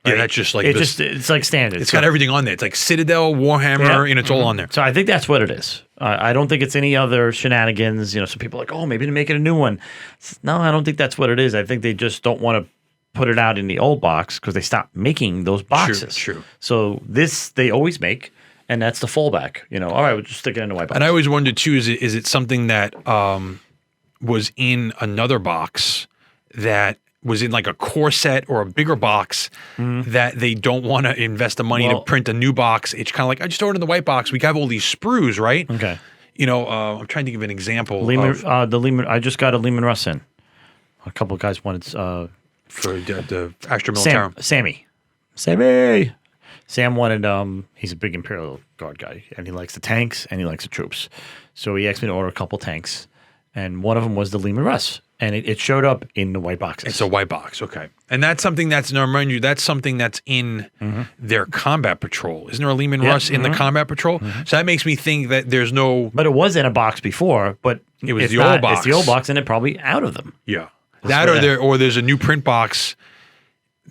S2: Yeah,
S1: right?
S2: that's just like
S1: it's like standard.
S2: It's got everything on there. It's like Citadel, Warhammer, and it's all on there.
S1: So I think that's what it is. I don't think it's any other shenanigans. You know, some people are like, oh, maybe they're making a new one. No, I don't think that's what it is. I think they just don't want to put it out in the old box because they stopped making those boxes.
S2: True.
S1: So this they always make, and that's the fallback. You know, all right, we'll just stick it in the white box.
S2: And I always wondered too, is it something that was in another box that was in like a core set or a bigger box that they don't want to invest the money to print a new box? It's kind of like, I just ordered the white box. We have all these sprues, right?
S1: Okay.
S2: You know, I'm trying to give an example.
S1: I just got a Lehman Russ in. A couple of guys wanted
S2: for the Astra Militarum.
S1: Sammy. Sam wanted. He's a big Imperial Guard guy, and he likes the tanks and he likes the troops. So he asked me to order a couple tanks, and one of them was the Lehman Russ, and it showed up in the white boxes.
S2: It's a white box, okay. And that's something that's, now remind you, that's something that's in their combat patrol. Isn't there a Lehman Russ in the combat patrol? So that makes me think that there's no.
S1: But it was in a box before, but
S2: it was the old box.
S1: It's the old box, and they're probably out of them.
S2: Yeah. That or there's a new print box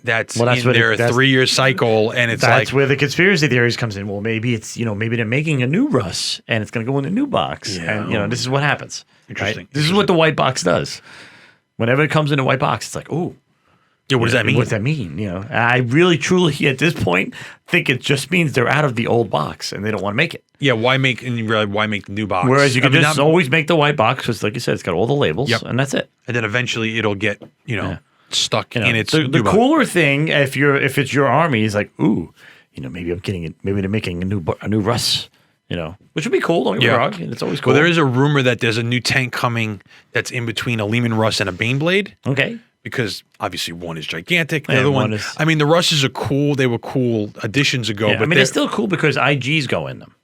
S2: that's in their 3-year cycle, and
S1: that's where the conspiracy theories comes in. Well, maybe it's maybe they're making a new Russ, and it's going to go in a new box, and this is what happens.
S2: Interesting.
S1: Right? This is what the white box does. Whenever it comes in a white box, it's like, ooh.
S2: Yeah, what does that mean?
S1: What does that mean? I really, truly, at this point, think it just means they're out of the old box and they don't want to make it.
S2: Yeah, why make the new box?
S1: Whereas you can just always make the white box because, like you said, it's got all the labels, and that's it.
S2: And then eventually it'll get stuck in its.
S1: The cooler thing, if it's your army, is like, ooh, maybe I'm getting it. Maybe they're making a new Russ. Which would be cool. Don't get me wrong. It's always cool.
S2: Well, there is a rumor that there's a new tank coming that's in between a Lehman Russ and a Baneblade.
S1: Okay.
S2: Because obviously one is gigantic, the other one is. I mean, the Russes are cool. They were cool additions ago.
S1: Yeah,
S2: but
S1: they're still cool because IGs go in them,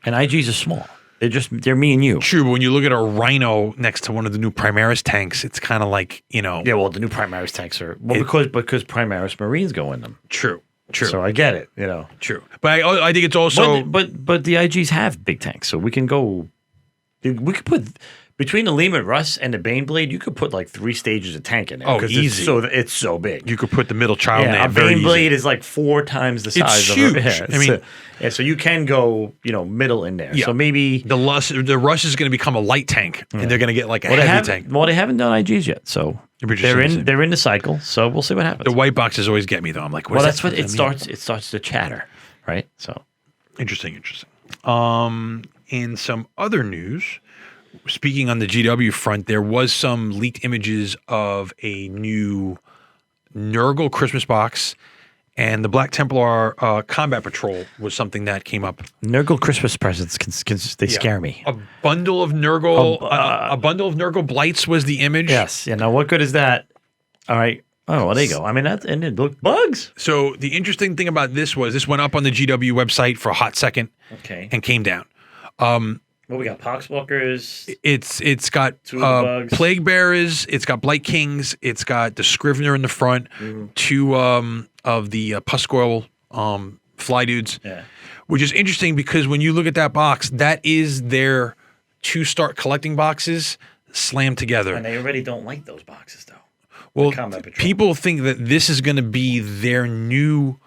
S1: and IGs are small. They're me and you.
S2: True, but when you look at a Rhino next to one of the new Primaris tanks, it's kind of like Yeah,
S1: well, the new Primaris tanks are because Primaris Marines go in them.
S2: True.
S1: So I get it.
S2: True, but I think it's also.
S1: But the IGs have big tanks, so we can go. We could put. Between the Lehman Russ and the Baneblade, you could put like 3 stages of tank in there.
S2: Oh, easy.
S1: It's so big.
S2: You could put the middle child in there.
S1: A Baneblade is like 4 times the size.
S2: It's huge.
S1: So you can go, middle in there.
S2: Yeah.
S1: So maybe
S2: the Russ is going to become a light tank, and they're going to get like a heavy tank.
S1: Well, they haven't done IGs yet, so they're in the cycle. So we'll see what happens.
S2: The white boxes always get me though. I'm like,
S1: that's what it starts. It starts to chatter, right? So
S2: interesting. In some other news. Speaking on the GW front, there was some leaked images of a new Nurgle Christmas box, and the Black Templar Combat Patrol was something that came up.
S1: Nurgle Christmas presents, they scare me.
S2: A bundle of Nurgle, a bundle of Nurgle Blights was the image.
S1: Yes. Now what good is that? All right. Oh, well, there you go. I mean, and it looked bugs.
S2: So the interesting thing about this was this went up on the GW website for a hot second, and came down.
S1: Well, we got Poxwalkers.
S2: It's got Plague Bearers. It's got Blight Kings. It's got the Scrivener in the front. 2 of the Puscoil fly dudes. Yeah. Which is interesting because when you look at that box, that is their 2 start collecting boxes slammed together.
S1: And they already don't like those boxes, though.
S2: Well, people think that this is going to be their new.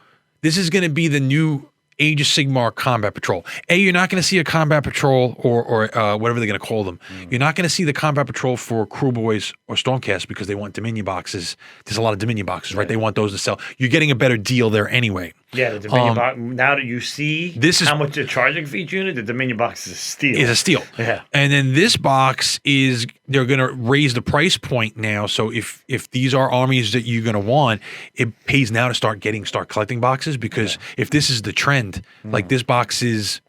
S2: This is going to be the new Age of Sigmar Combat Patrol. You're not going to see a Combat Patrol or whatever they're going to call them. You're not going to see the Combat Patrol for Cruel Boys or Stormcast because they want Dominion boxes. There's a lot of Dominion boxes, right? They want those to sell. You're getting a better deal there anyway.
S1: Yeah, the Dominion box. Now that you see how much they're charging for each unit, the Dominion box is a steal.
S2: Is a steal.
S1: Yeah.
S2: And then this box they're going to raise the price point now. So if these are armies that you're going to want, it pays now to start collecting boxes, because if this is the trend, like this box is,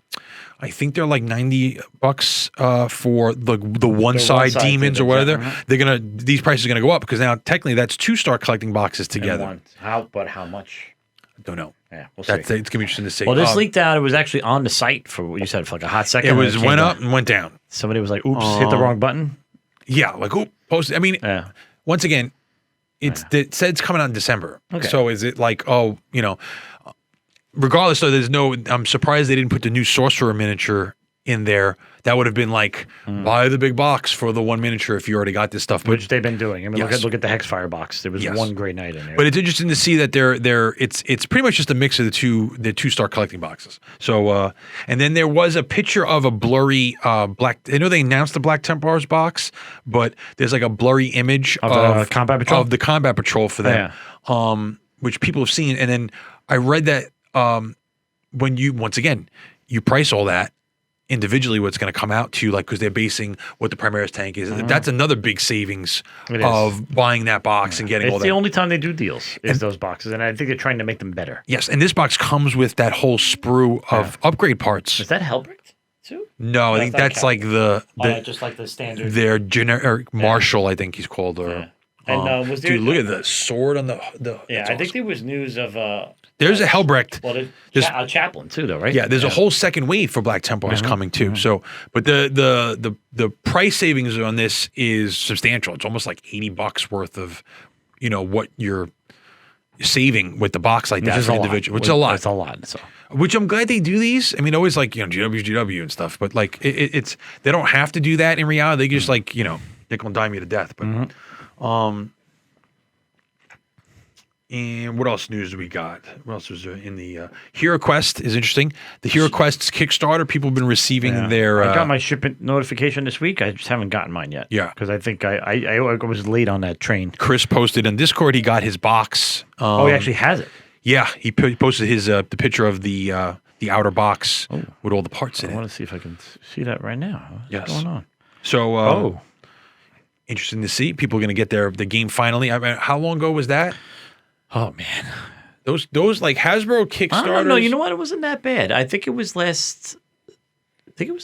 S2: I think they're like $90 for the one side demons or whatever. These prices are gonna go up, because now technically that's 2 start collecting boxes together.
S1: How much?
S2: I don't know.
S1: Yeah, we'll see.
S2: It's gonna be interesting to see.
S1: Well, this leaked out. It was actually on the site for what you said for like a hot second.
S2: It went up and went down.
S1: Somebody was like, "Oops, hit the wrong button."
S2: Yeah, like post. I mean, once again, it said it's coming out in December.
S1: Okay.
S2: So is it like, regardless, though, I'm surprised they didn't put the new sorcerer miniature in there. That would have been like, buy the big box for the 1 miniature if you already got this stuff.
S1: Which they've been doing. I mean, look at the Hexfire box. There was one Grey Knight in there.
S2: But it's interesting to see that it's pretty much just a mix of the 2 star collecting boxes. So and then there was a picture of a blurry black. I know they announced the Black Templars box, but there's like a blurry image
S1: of the Combat Patrol?
S2: Of the Combat Patrol for them, which people have seen. And then I read that when you price all that individually, what's going to come out to, like, because they're basing what the Primaris tank is. That's another big savings of buying that box and getting all that.
S1: It's the only time they do deals is those boxes, and I think they're trying to make them better.
S2: Yes, and this box comes with that whole sprue of upgrade parts.
S1: Is that Helbricht too?
S2: No, I think that's like
S1: just like the standard.
S2: Their generic Marshal, I think he's called. Or
S1: and was there?
S2: Dude, look at the sword on the.
S1: Yeah, I think there was news of.
S2: There's a Helbricht.
S1: Well, there's a chaplain too, though, right?
S2: Yeah, there's a whole second wave for Black Templars coming too. So, but the price savings on this is substantial. It's almost like $80 worth of, what you're saving with the box like that for individual. Which is a lot.
S1: It's a lot. So.
S2: Which I'm glad they do these. I mean, always like GW and stuff, but like it's they don't have to do that in reality. They just like nickel and dime you to death. But and what else news do we got? What else was there in the Hero Quest is interesting. The Hero Quest's Kickstarter, people have been receiving their.
S1: I got my shipment notification this week. I just haven't gotten mine yet.
S2: Yeah,
S1: because I think I was late on that train.
S2: Chris posted on Discord he got his box.
S1: He actually has it.
S2: Yeah, he posted his the picture of the outer box with all the parts in it.
S1: I want to see if I can see that right now. What's going on?
S2: So, interesting to see. People are going to get the game finally. I mean, how long ago was that?
S1: Oh man,
S2: those like Hasbro Kickstarters.
S1: I don't know. You know what? It wasn't that bad. I think it was last.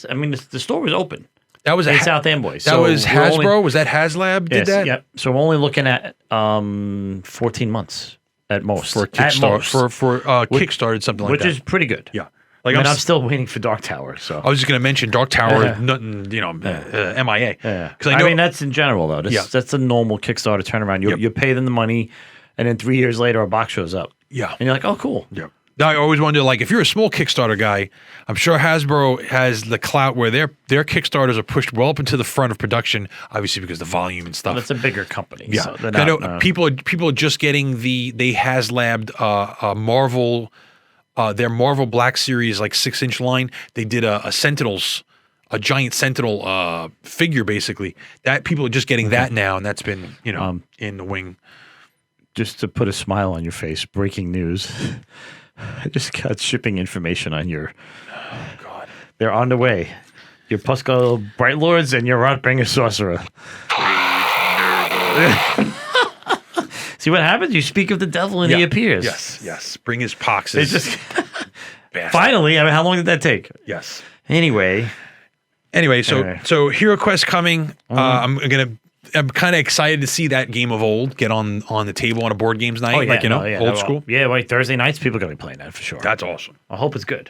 S1: I mean, the store was open.
S2: That was
S1: South Amboy.
S2: That was Hasbro. Was that HasLab? Did that?
S1: Yep. So we're only looking at 14 months at most
S2: for Kickstarter. For Kickstarter, something like that,
S1: which is pretty good.
S2: Yeah.
S1: Like I'm still waiting for Dark Tower. So
S2: I was just going to mention Dark Tower. Nothing, MIA.
S1: Yeah. Because I mean that's in general though. That's a normal Kickstarter turnaround. You pay them the money. And then 3 years later, a box shows up.
S2: Yeah.
S1: And you're like, oh, cool.
S2: Yeah. Now, I always wonder, like, if you're a small Kickstarter guy, I'm sure Hasbro has the clout where their Kickstarters are pushed well up into the front of production, obviously because of the volume and stuff.
S1: Well, it's a bigger company.
S2: Yeah.
S1: So
S2: I know people are just getting they HasLabbed Marvel, their Marvel Black Series, like 6-inch line. They did a Sentinels, a giant Sentinel figure, basically. That people are just getting that now, and that's been, in the wing.
S1: Just to put a smile on your face, breaking news. I just got shipping information on your.
S2: Oh, God.
S1: They're on the way. Your Pusco Bright Lords and your Rotbringer Sorcerer. See what happens? You speak of the devil and he appears.
S2: Yes. Bring his poxes.
S1: Finally, I mean, how long did that take?
S2: Yes.
S1: Anyway,
S2: so Hero Quest coming. I'm kind of excited to see that game of old get on the table on a board games night, old school.
S1: Yeah, like Thursday nights, people are going to be playing that for sure.
S2: That's awesome.
S1: I hope it's good.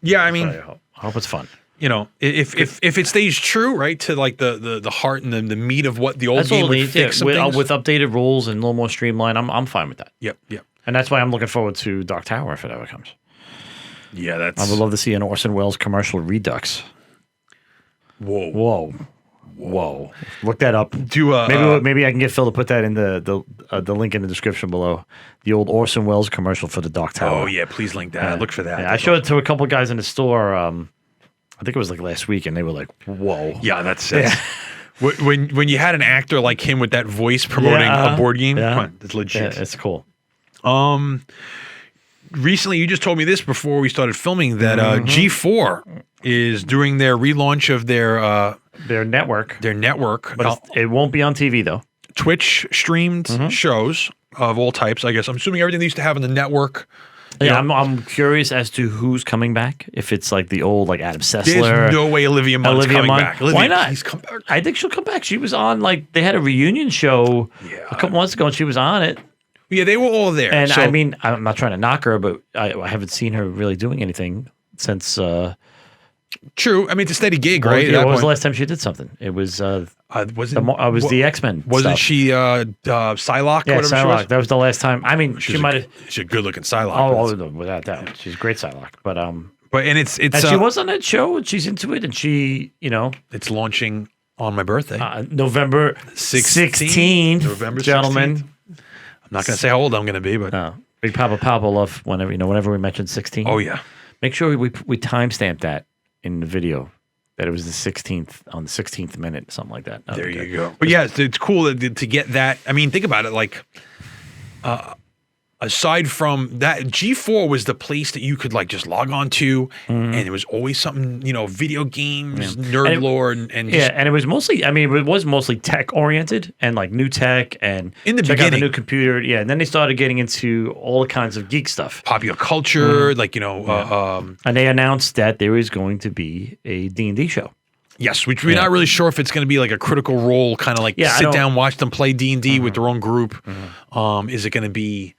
S2: Yeah, I mean,
S1: I hope it's fun.
S2: If it stays true, right, to like the heart and the meat of what the old game would fix
S1: with updated rules and a little more streamlined, I'm fine with that.
S2: Yep.
S1: And that's why I'm looking forward to Dark Tower if it ever comes.
S2: Yeah,
S1: I would love to see an Orson Welles commercial redux. Whoa. Look that up. Maybe I can get Phil to put that in the link in the description below. The old Orson Welles commercial for the Dark Tower.
S2: Oh yeah, please link that. Look for that.
S1: Yeah, I showed it to a couple guys in the store. I think it was like last week, and they were like, "Whoa!"
S2: Yeah, that's it. When you had an actor like him with that voice promoting a board game, come on, that's legit.
S1: Yeah, it's cool.
S2: recently, you just told me this before we started filming that G4 is doing their relaunch of
S1: their network.
S2: But
S1: it won't be on TV though.
S2: Twitch streamed shows of all types. I guess I'm assuming everything they used to have on the network.
S1: Yeah, I'm curious as to who's coming back. If it's like the old Adam Sessler.
S2: There's no way Olivia Munn's coming back.
S1: Why not?
S2: Please come back.
S1: I think she'll come back. She was on they had a reunion show a couple months ago, and she was on it.
S2: Yeah, they were all there.
S1: And I mean, I'm not trying to knock her, but I haven't seen her really doing anything since.
S2: True. I mean, it's a steady gig, right?
S1: Yeah, what was the last time she did something? It was the X-Men.
S2: Wasn't she Psylocke?
S1: Yeah,
S2: whatever she
S1: Psylocke.
S2: was?
S1: That was the last time. I mean, she might have.
S2: She's a good-looking Psylocke.
S1: Oh, without doubt, she's a great Psylocke. But
S2: it's
S1: and she was on that show, and she's into it, and she,
S2: it's launching on my birthday,
S1: November 16th.
S2: November 16th.
S1: Gentlemen.
S2: I'm not going to say how old I'm going to be, but
S1: Big Papa will love whenever we mention 16.
S2: Oh yeah.
S1: Make sure we timestamp that in the video. That it was the 16th on the 16th minute, something like that.
S2: There you go. But yeah, it's cool to get that. I mean, think about it. Aside from that, G4 was the place that you could just log on to, and it was always something, video games, nerd lore, and
S1: and it was mostly. I mean, it was mostly tech oriented and new tech and
S2: in the
S1: check
S2: beginning,
S1: out the new computer. Yeah, and then they started getting into all kinds of geek stuff,
S2: popular culture,
S1: and they announced that there is going to be a D&D show.
S2: Yes, which we're not really sure if it's going to be a Critical Role kind of sit down, watch them play D&D with their own group. Is it going to be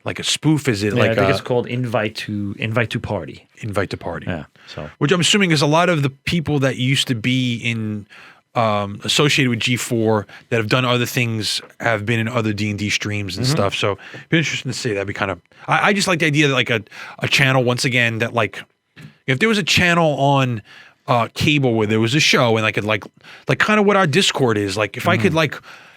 S2: a spoof? Is it
S1: I think it's called Invite to Party.
S2: Invite to Party.
S1: Yeah. So,
S2: which I'm assuming is a lot of the people that used to be in associated with G4 that have done other things have been in other D&D streams and stuff. So it'd be interesting to see. That'd be kind of. I just like the idea that a channel once again that if there was a channel on cable where there was a show and I could kind of what our Discord is if I could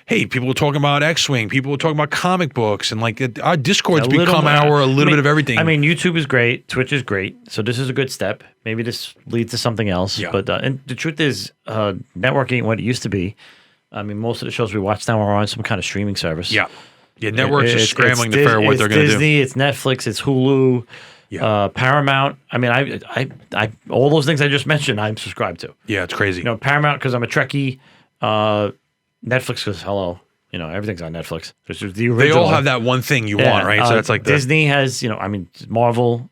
S2: hey, people were talking about X-Wing. People were talking about comic books, and our Discords become a little bit of everything.
S1: I mean, YouTube is great, Twitch is great, so this is a good step. Maybe this leads to something else.
S2: Yeah.
S1: But and the truth is, networking ain't what it used to be. I mean, most of the shows we watch now are on some kind of streaming service.
S2: Yeah, networks are scrambling to figure out what they're going to do.
S1: It's Disney, it's Netflix, it's Hulu, Paramount. I mean, I all those things I just mentioned, I'm subscribed to.
S2: Yeah, it's crazy.
S1: Paramount because I'm a Trekkie. Netflix goes, hello. Everything's on Netflix. There's the original.
S2: They all have that one thing you want, right? So that's
S1: Disney has, Marvel,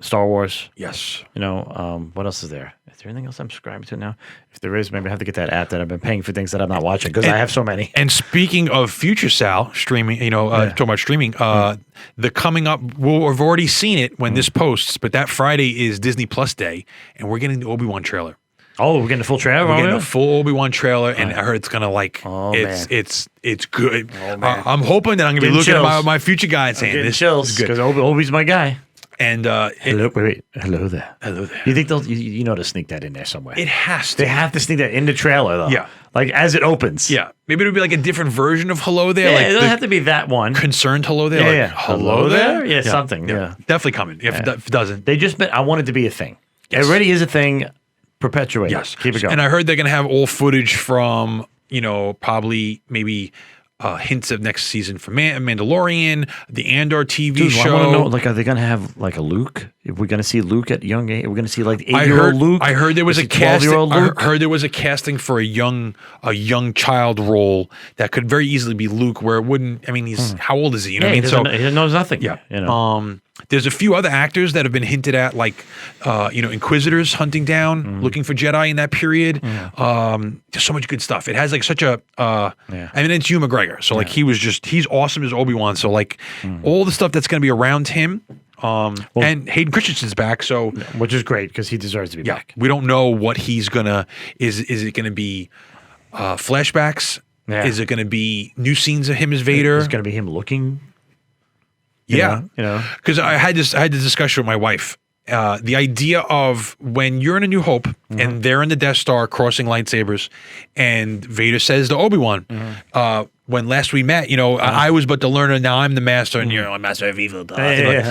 S1: Star Wars.
S2: Yes.
S1: What else is there? Is there anything else I'm subscribing to now? If there is, maybe I have to get that app that I've been paying for things that I'm not watching because I have so many.
S2: And speaking of future Sal streaming, talking about streaming, the coming up, we've already seen it when this posts, but that Friday is Disney Plus Day, and we're getting the Obi-Wan trailer.
S1: Oh, we're getting a full trailer.
S2: We're getting a full Obi-Wan trailer, and I heard it's gonna it's good.
S1: Oh, man.
S2: I'm hoping that I'm gonna be looking at my future guy and saying this
S1: chills because Obi's my guy.
S2: And
S1: hello there.
S2: Hello there.
S1: You think they'll to sneak that in there somewhere?
S2: It has to.
S1: They have to sneak that in the trailer though.
S2: Yeah,
S1: as it opens.
S2: Yeah, maybe it'll be a different version of hello there.
S1: Yeah, it doesn't have to be that one.
S2: Concerned hello there.
S1: Yeah,
S2: hello there.
S1: Yeah, something. Yeah,
S2: definitely coming. If it doesn't,
S1: they just. I want it to be a thing. Yes. It already is a thing. Perpetuate.
S2: Yes.
S1: Keep it going.
S2: And I heard they're going to have all footage from, probably maybe hints of next season for Mandalorian, the Andor TV show.
S1: I want to know, are they going to have a Luke? If we're going to see Luke at young age, we're going to see the 8-year-old Luke.
S2: I heard there was a casting. I heard there was a casting for a young child role that could very easily be Luke, where it wouldn't. I mean, he's how old is he? You know what I mean?
S1: He knows nothing.
S2: Yeah. There's a few other actors that have been hinted at, Inquisitors hunting down, looking for Jedi in that period. There's so much good stuff. It has such a. I mean, it's Hugh McGregor, so he's awesome as Obi-Wan. So all the stuff that's going to be around him. And Hayden Christensen's back, so
S1: which is great because he deserves to be back.
S2: We don't know what he's gonna. Is it gonna be flashbacks?
S1: Yeah.
S2: Is it gonna be new scenes of him as Vader?
S1: Is it gonna be him looking?
S2: Because I had this discussion with my wife. The idea of when you're in A New Hope and they're in the Death Star crossing lightsabers, and Vader says to Obi-Wan, when last we met, I was but the learner, now I'm the master, and you're a master of evil.
S1: Wait,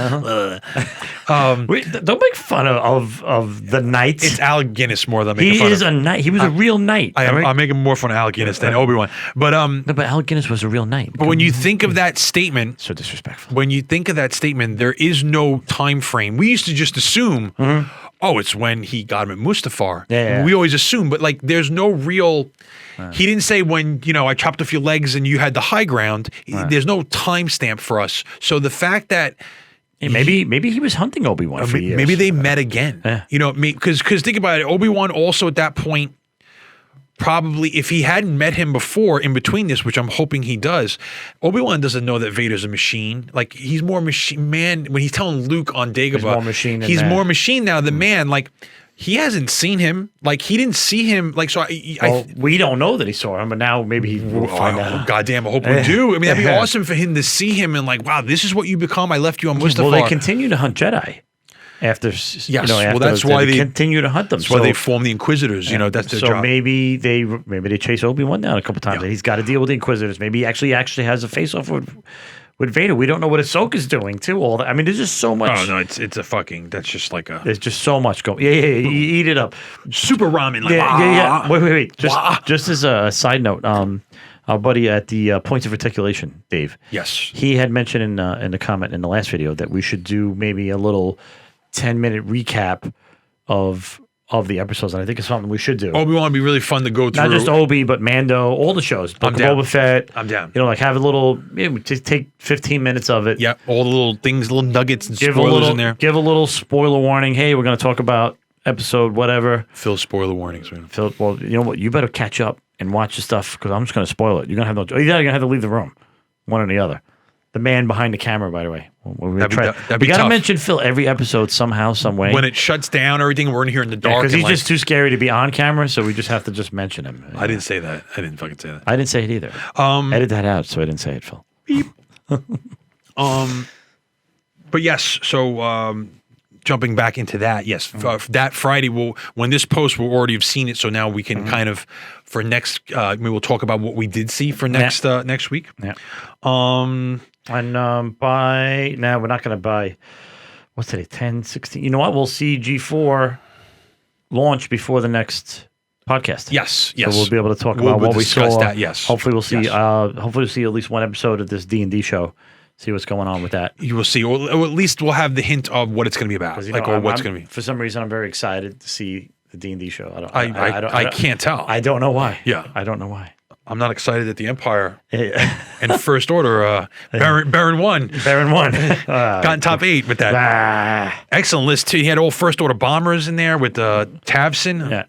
S1: don't make fun of the knights.
S2: It's Alec Guinness more than making
S1: he
S2: fun
S1: is
S2: of.
S1: a knight. He was a real knight.
S2: I'm making more fun of Alec Guinness than Obi-Wan. But
S1: No, but Alec Guinness was a real knight.
S2: But when you think of that statement,
S1: So disrespectful.
S2: when you think of that statement, there is no time frame. We used to just assume, it's when he got him at Mustafar.
S1: Yeah.
S2: We always assume, but like, there's no real. He didn't say when I chopped off your legs and you had the high ground. There's no timestamp for us. So the fact that.
S1: Yeah, maybe he was hunting Obi-Wan for years.
S2: Maybe they met again.
S1: Yeah.
S2: Because think about it. Obi-Wan also at that point, probably if he hadn't met him before in between this, which I'm hoping he does, Obi-Wan doesn't know that Vader's a machine. Like he's more machine man when he's telling Luke on Dagobah.
S1: He's more machine than
S2: He's
S1: that.
S2: more machine now than man. Like he hasn't seen him. Like he didn't see him. Like so.
S1: We don't know that he saw him, but now maybe we'll find out.
S2: Goddamn! I hope we do. I mean, that'd be awesome for him to see him and like, wow, this is what you become. I left you on Mustafar.
S1: Well, they continue to hunt Jedi after.
S2: Yes,
S1: after
S2: that's why they
S1: continue to hunt them.
S2: That's why they form the Inquisitors. That's their job.
S1: So maybe they chase Obi-Wan down a couple times. He's got to deal with the Inquisitors. Maybe he actually has a face-off with Vader. We don't know what Ahsoka's doing too. All that. I mean, there's just so much.
S2: Oh no, it's a fucking. That's just like a.
S1: There's just so much going. Yeah. Eat it up.
S2: Super ramen. Like,
S1: Yeah. Wait. Just as a side note, our buddy at the Points of Articulation, Dave.
S2: Yes.
S1: He had mentioned in the comment in the last video that we should do maybe a little 10-minute recap of the episodes, and I think it's something we should do.
S2: Obi-Wan would be really fun to go through.
S1: Not just Obi, but Mando, all the shows. Book of Boba Fett.
S2: I'm down.
S1: Like have a little, just take 15 minutes of it.
S2: Yep, all the little things, little nuggets and spoilers in there.
S1: Give a little spoiler warning. Hey, we're going to talk about episode whatever.
S2: Phil, spoiler warnings, man.
S1: Phil, well, you know what? You better catch up and watch the stuff because I'm just going to spoil it. You're going to have you're going to have to leave the room, one or the other. The man behind the camera, by the way. We got to mention Phil every episode somehow, some way.
S2: When it shuts down, everything we're in here in the dark.
S1: Because he's just too scary to be on camera, so we just have to just mention him.
S2: I didn't say that. I didn't fucking say that.
S1: I didn't say it either. Edit that out, so I didn't say it, Phil.
S2: Beep. But yes, so jumping back into that, yes, that Friday when this post we'll already have seen it, so now we can kind of for next we will talk about what we did see for next week.
S1: Yeah. And we're not going to buy, what's today, 10, 16? You know what? We'll see G4 launch before the next podcast.
S2: Yes.
S1: So we'll be able to talk about what we saw.
S2: That, yes.
S1: Hopefully we'll see. Hopefully we'll see at least one episode of this D&D show. See what's going on with that.
S2: You will see, or at least we'll have the hint of what it's going to be about, what's going to be.
S1: For some reason, I'm very excited to see the D&D show.
S2: I can't tell.
S1: I don't know why.
S2: Yeah,
S1: I don't know why.
S2: I'm not excited that the Empire and First Order, Baron 1.
S1: Baron 1.
S2: Got in top 8 with that. Excellent list, too. He had all First Order bombers in there with Tavson.
S1: Yeah.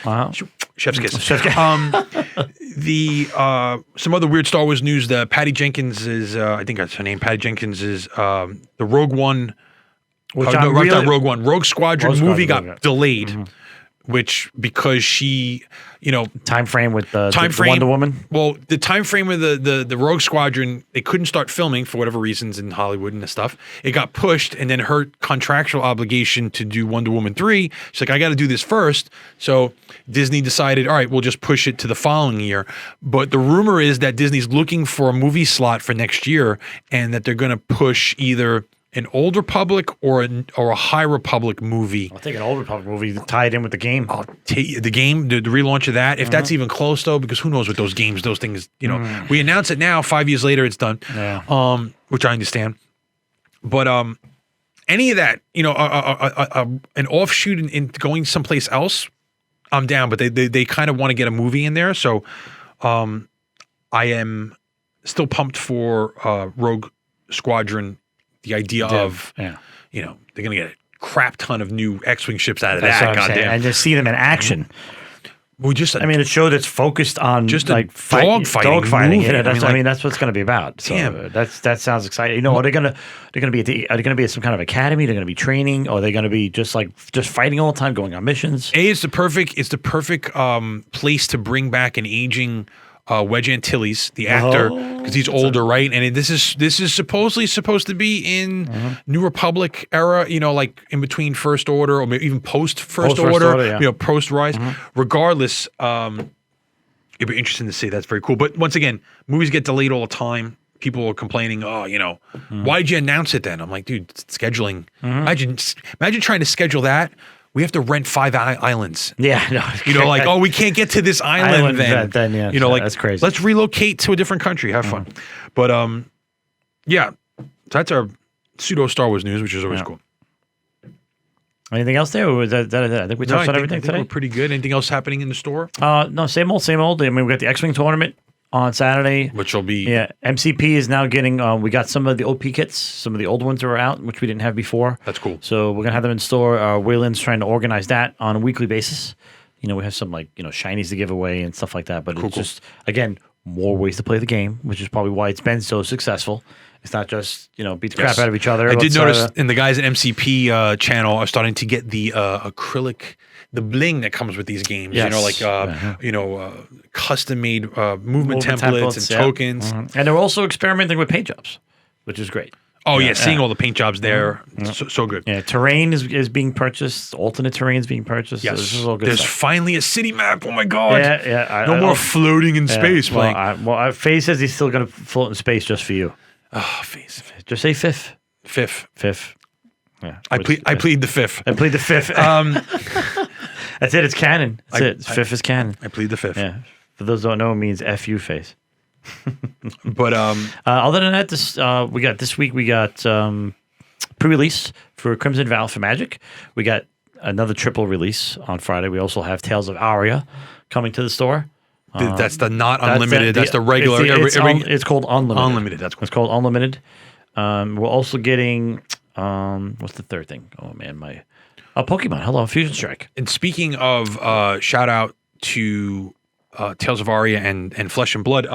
S1: Wow.
S2: Chef's kiss. Some other weird Star Wars news. Patty Jenkins is, I think that's her name, Patty Jenkins is the Rogue One. Rogue Squadron movie got delayed. Mm-hmm. Which because she,
S1: time frame with the Wonder Woman.
S2: Well, the time frame of the Rogue Squadron, they couldn't start filming for whatever reasons in Hollywood and stuff. It got pushed, and then her contractual obligation to do Wonder Woman 3. She's like, I got to do this first. So Disney decided, all right, we'll just push it to the following year. But the rumor is that Disney's looking for a movie slot for next year, and that they're going to push either an Old Republic or a High Republic movie.
S1: I'll take an Old Republic movie tied in with the game.
S2: I'll take the game, the relaunch of that. If that's even close, though, because who knows with those games, those things, we announce it now, 5 years later, it's done.
S1: Yeah.
S2: Which I understand. But any of that, an offshoot in going someplace else, I'm down. But they kind of want to get a movie in there. So I am still pumped for Rogue Squadron. The idea of, they're going to get a crap ton of new X-Wing ships out of that. Goddamn.
S1: And just see them in action. It showed it's focused on
S2: just
S1: like
S2: dogfighting.
S1: Yeah, that's what it's going to be about. So that sounds exciting. Are they going to be at some kind of academy? They're going to be training, or are they going to be just fighting all the time, going on missions?
S2: It's the perfect place to bring back an aging Wedge Antilles, the actor, because he's older, right? And this is supposedly supposed to be in New Republic era, like in between First Order or maybe even post First Order, post Rise. Regardless, It'd be interesting to see. That's very cool. But once again, movies get delayed all the time. People are complaining, why'd you announce it then? I'm like, dude, it's scheduling. Imagine trying to schedule that. We have to rent 5 islands.
S1: Yeah, no.
S2: We can't get to this island then.
S1: Yeah, that's crazy.
S2: Let's relocate to a different country. Have fun. But yeah, so that's our pseudo Star Wars news, which is always cool.
S1: Anything else there? Or was that I think we touched on everything today.
S2: We're pretty good. Anything else happening in the store?
S1: No, same old, same old. I mean, we got the X-Wing tournament on Saturday.
S2: Which will be...
S1: Yeah, MCP is now getting... we got some of the OP kits. Some of the old ones are out, which we didn't have before.
S2: That's cool.
S1: So we're going to have them in store. Wayland's trying to organize that on a weekly basis. We have some, shinies to give away and stuff like that. But it's just, again, more ways to play the game, which is probably why it's been so successful. It's not just, beat the crap out of each other.
S2: I did notice, and the guys at MCP channel are starting to get the acrylic... the bling that comes with these games,
S1: yes.
S2: custom-made movement templates and tokens.
S1: Mm-hmm. And they're also experimenting with paint jobs, which is great.
S2: Oh, yeah, seeing all the paint jobs there, so good.
S1: Yeah, terrain is being purchased. Alternate terrain is being purchased.
S2: Yes.
S1: So this is all good
S2: There's
S1: stuff.
S2: Finally a city map. Oh, my God.
S1: Yeah.
S2: No more floating in space.
S1: Faze says he's still going to float in space just for you.
S2: Oh, Faze.
S1: Just say fifth.
S2: Fifth.
S1: Yeah,
S2: I plead the fifth.
S1: I plead the fifth. That's it. It's canon. Fifth is canon.
S2: I plead the fifth.
S1: Yeah. For those who don't know, it means F-U face.
S2: But
S1: other than that, we got pre-release for Crimson Vow for Magic. We got another triple release on Friday. We also have Tales of Aria coming to the store.
S2: That's the not unlimited. That's the regular.
S1: It's called Unlimited.
S2: Unlimited. That's cool.
S1: It's called Unlimited. We're also getting what's the third thing? Oh man, Pokemon. Hello, Fusion Strike.
S2: And speaking of shout out to Tales of Aria and Flesh and Blood.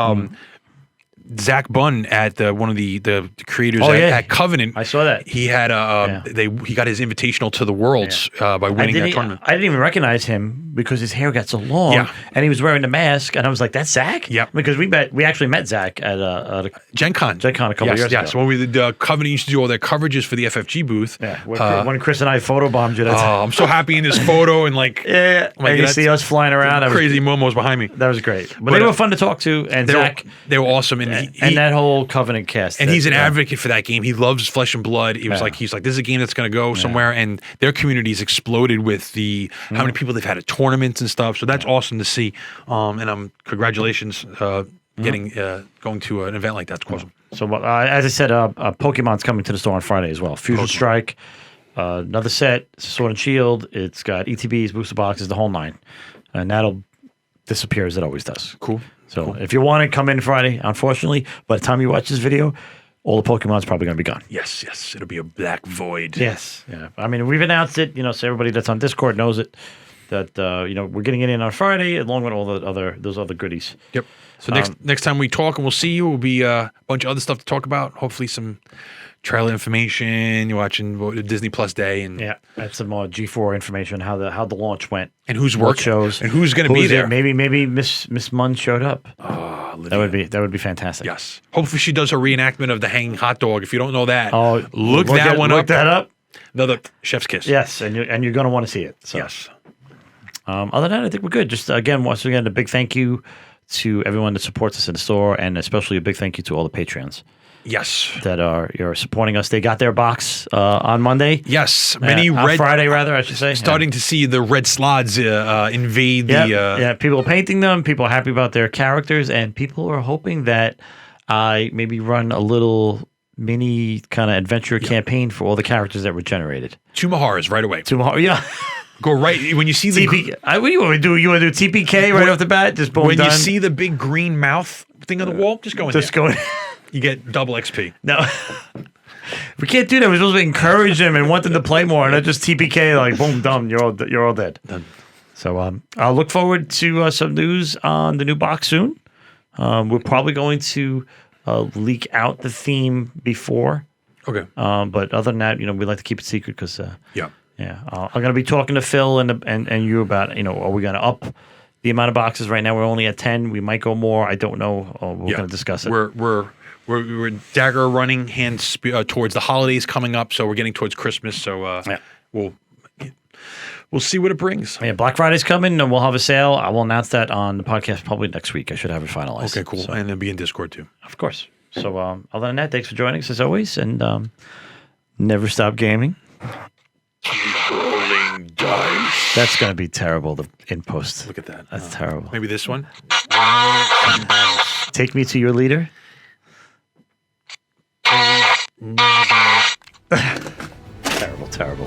S2: Zach Bunn at one of the creators at Covenant.
S1: I saw that.
S2: He had he got his invitational to the Worlds by winning that tournament.
S1: I didn't even recognize him because his hair got so long, and he was wearing the mask, and I was like, "That's Zach."
S2: Yeah,
S1: because we actually met Zach at a
S2: Gen Con.
S1: a couple years ago.
S2: So when we did Covenant used to do all their coverages for the FFG booth.
S1: Yeah, when Chris and I photobombed you.
S2: I'm so happy in this photo and
S1: and you see us flying around.
S2: Crazy momos behind me.
S1: That was great, but they were fun to talk to, and
S2: they were awesome.
S1: And that whole Covenant cast.
S2: And he's an advocate for that game. He loves Flesh and Blood. He's like, this is a game that's going to go somewhere. And their community's exploded with how many people they've had at tournaments and stuff. So that's awesome to see. And congratulations going to an event like that. It's awesome.
S1: So as I said, Pokemon's coming to the store on Friday as well. Fusion Strike, another set, Sword and Shield. It's got ETBs, booster boxes, the whole 9. And that'll disappear as it always does.
S2: Cool.
S1: So if you want to come in Friday, unfortunately, by the time you watch this video, all the Pokemon's probably going to be gone.
S2: Yes. It'll be a black void.
S1: Yes. Yeah. I mean, we've announced it, so everybody that's on Discord knows it, that, we're getting it in on Friday along with all those other goodies.
S2: Yep. So next time we talk and we'll see you, will be a bunch of other stuff to talk about. Hopefully some trailer information. You're watching Disney Plus Day and
S1: some more G4 information, how the launch went
S2: and who's working
S1: shows
S2: and who's going to be there.
S1: Maybe Miss Munn showed up.
S2: Lydia.
S1: That would be fantastic.
S2: Yes. Hopefully she does her reenactment of the hanging hot dog. If you don't know that, look
S1: that up.
S2: Another chef's kiss.
S1: Yes, and you're going to want to see it. So.
S2: Yes.
S1: Other than that, I think we're good. Just once again, a big thank you to everyone that supports us in the store, and especially a big thank you to all the Patreons.
S2: Yes,
S1: that are supporting us. They got their box on Monday.
S2: Yes,
S1: on Friday rather, I should say.
S2: Starting to see the red slots invade the.
S1: People are painting them. People are happy about their characters, and people are hoping that I maybe run a little mini kind of adventure campaign for all the characters that were generated.
S2: 2 Maharas right away.
S1: 2 Maharas, yeah.
S2: Go right when you see the
S1: TPK. What do you want to do? You want to do TPK right off the bat? Just boom.
S2: When
S1: done.
S2: You see the big green mouth thing on the wall, just go in.
S1: Just go in.
S2: You get double XP.
S1: No, we can't do that. We're supposed to encourage them and want them to play more, and not just TPK. Like boom, done. You're all dead. Done. So I'll look forward to some news on the new box soon. We're probably going to leak out the theme before.
S2: Okay.
S1: But other than that, we like to keep it secret because Yeah, I'm going to be talking to Phil and you about, are we going to up the amount of boxes? Right now we're only at 10. We might go more. I don't know. We're going to discuss it.
S2: We're dagger running hands towards the holidays coming up, so we're getting towards Christmas. So we'll we'll see what it brings.
S1: Yeah, Black Friday's coming, and we'll have a sale. I will announce that on the podcast probably next week. I should have it finalized.
S2: Okay, cool.
S1: So,
S2: And it'll be in Discord too.
S1: of course. So, other than that, thanks for joining us as always, and never stop gaming.
S2: Rolling dice.
S1: That's going to be terrible in post.
S2: Look at that.
S1: That's terrible.
S2: Maybe this one.
S1: Take me to your leader. Terrible.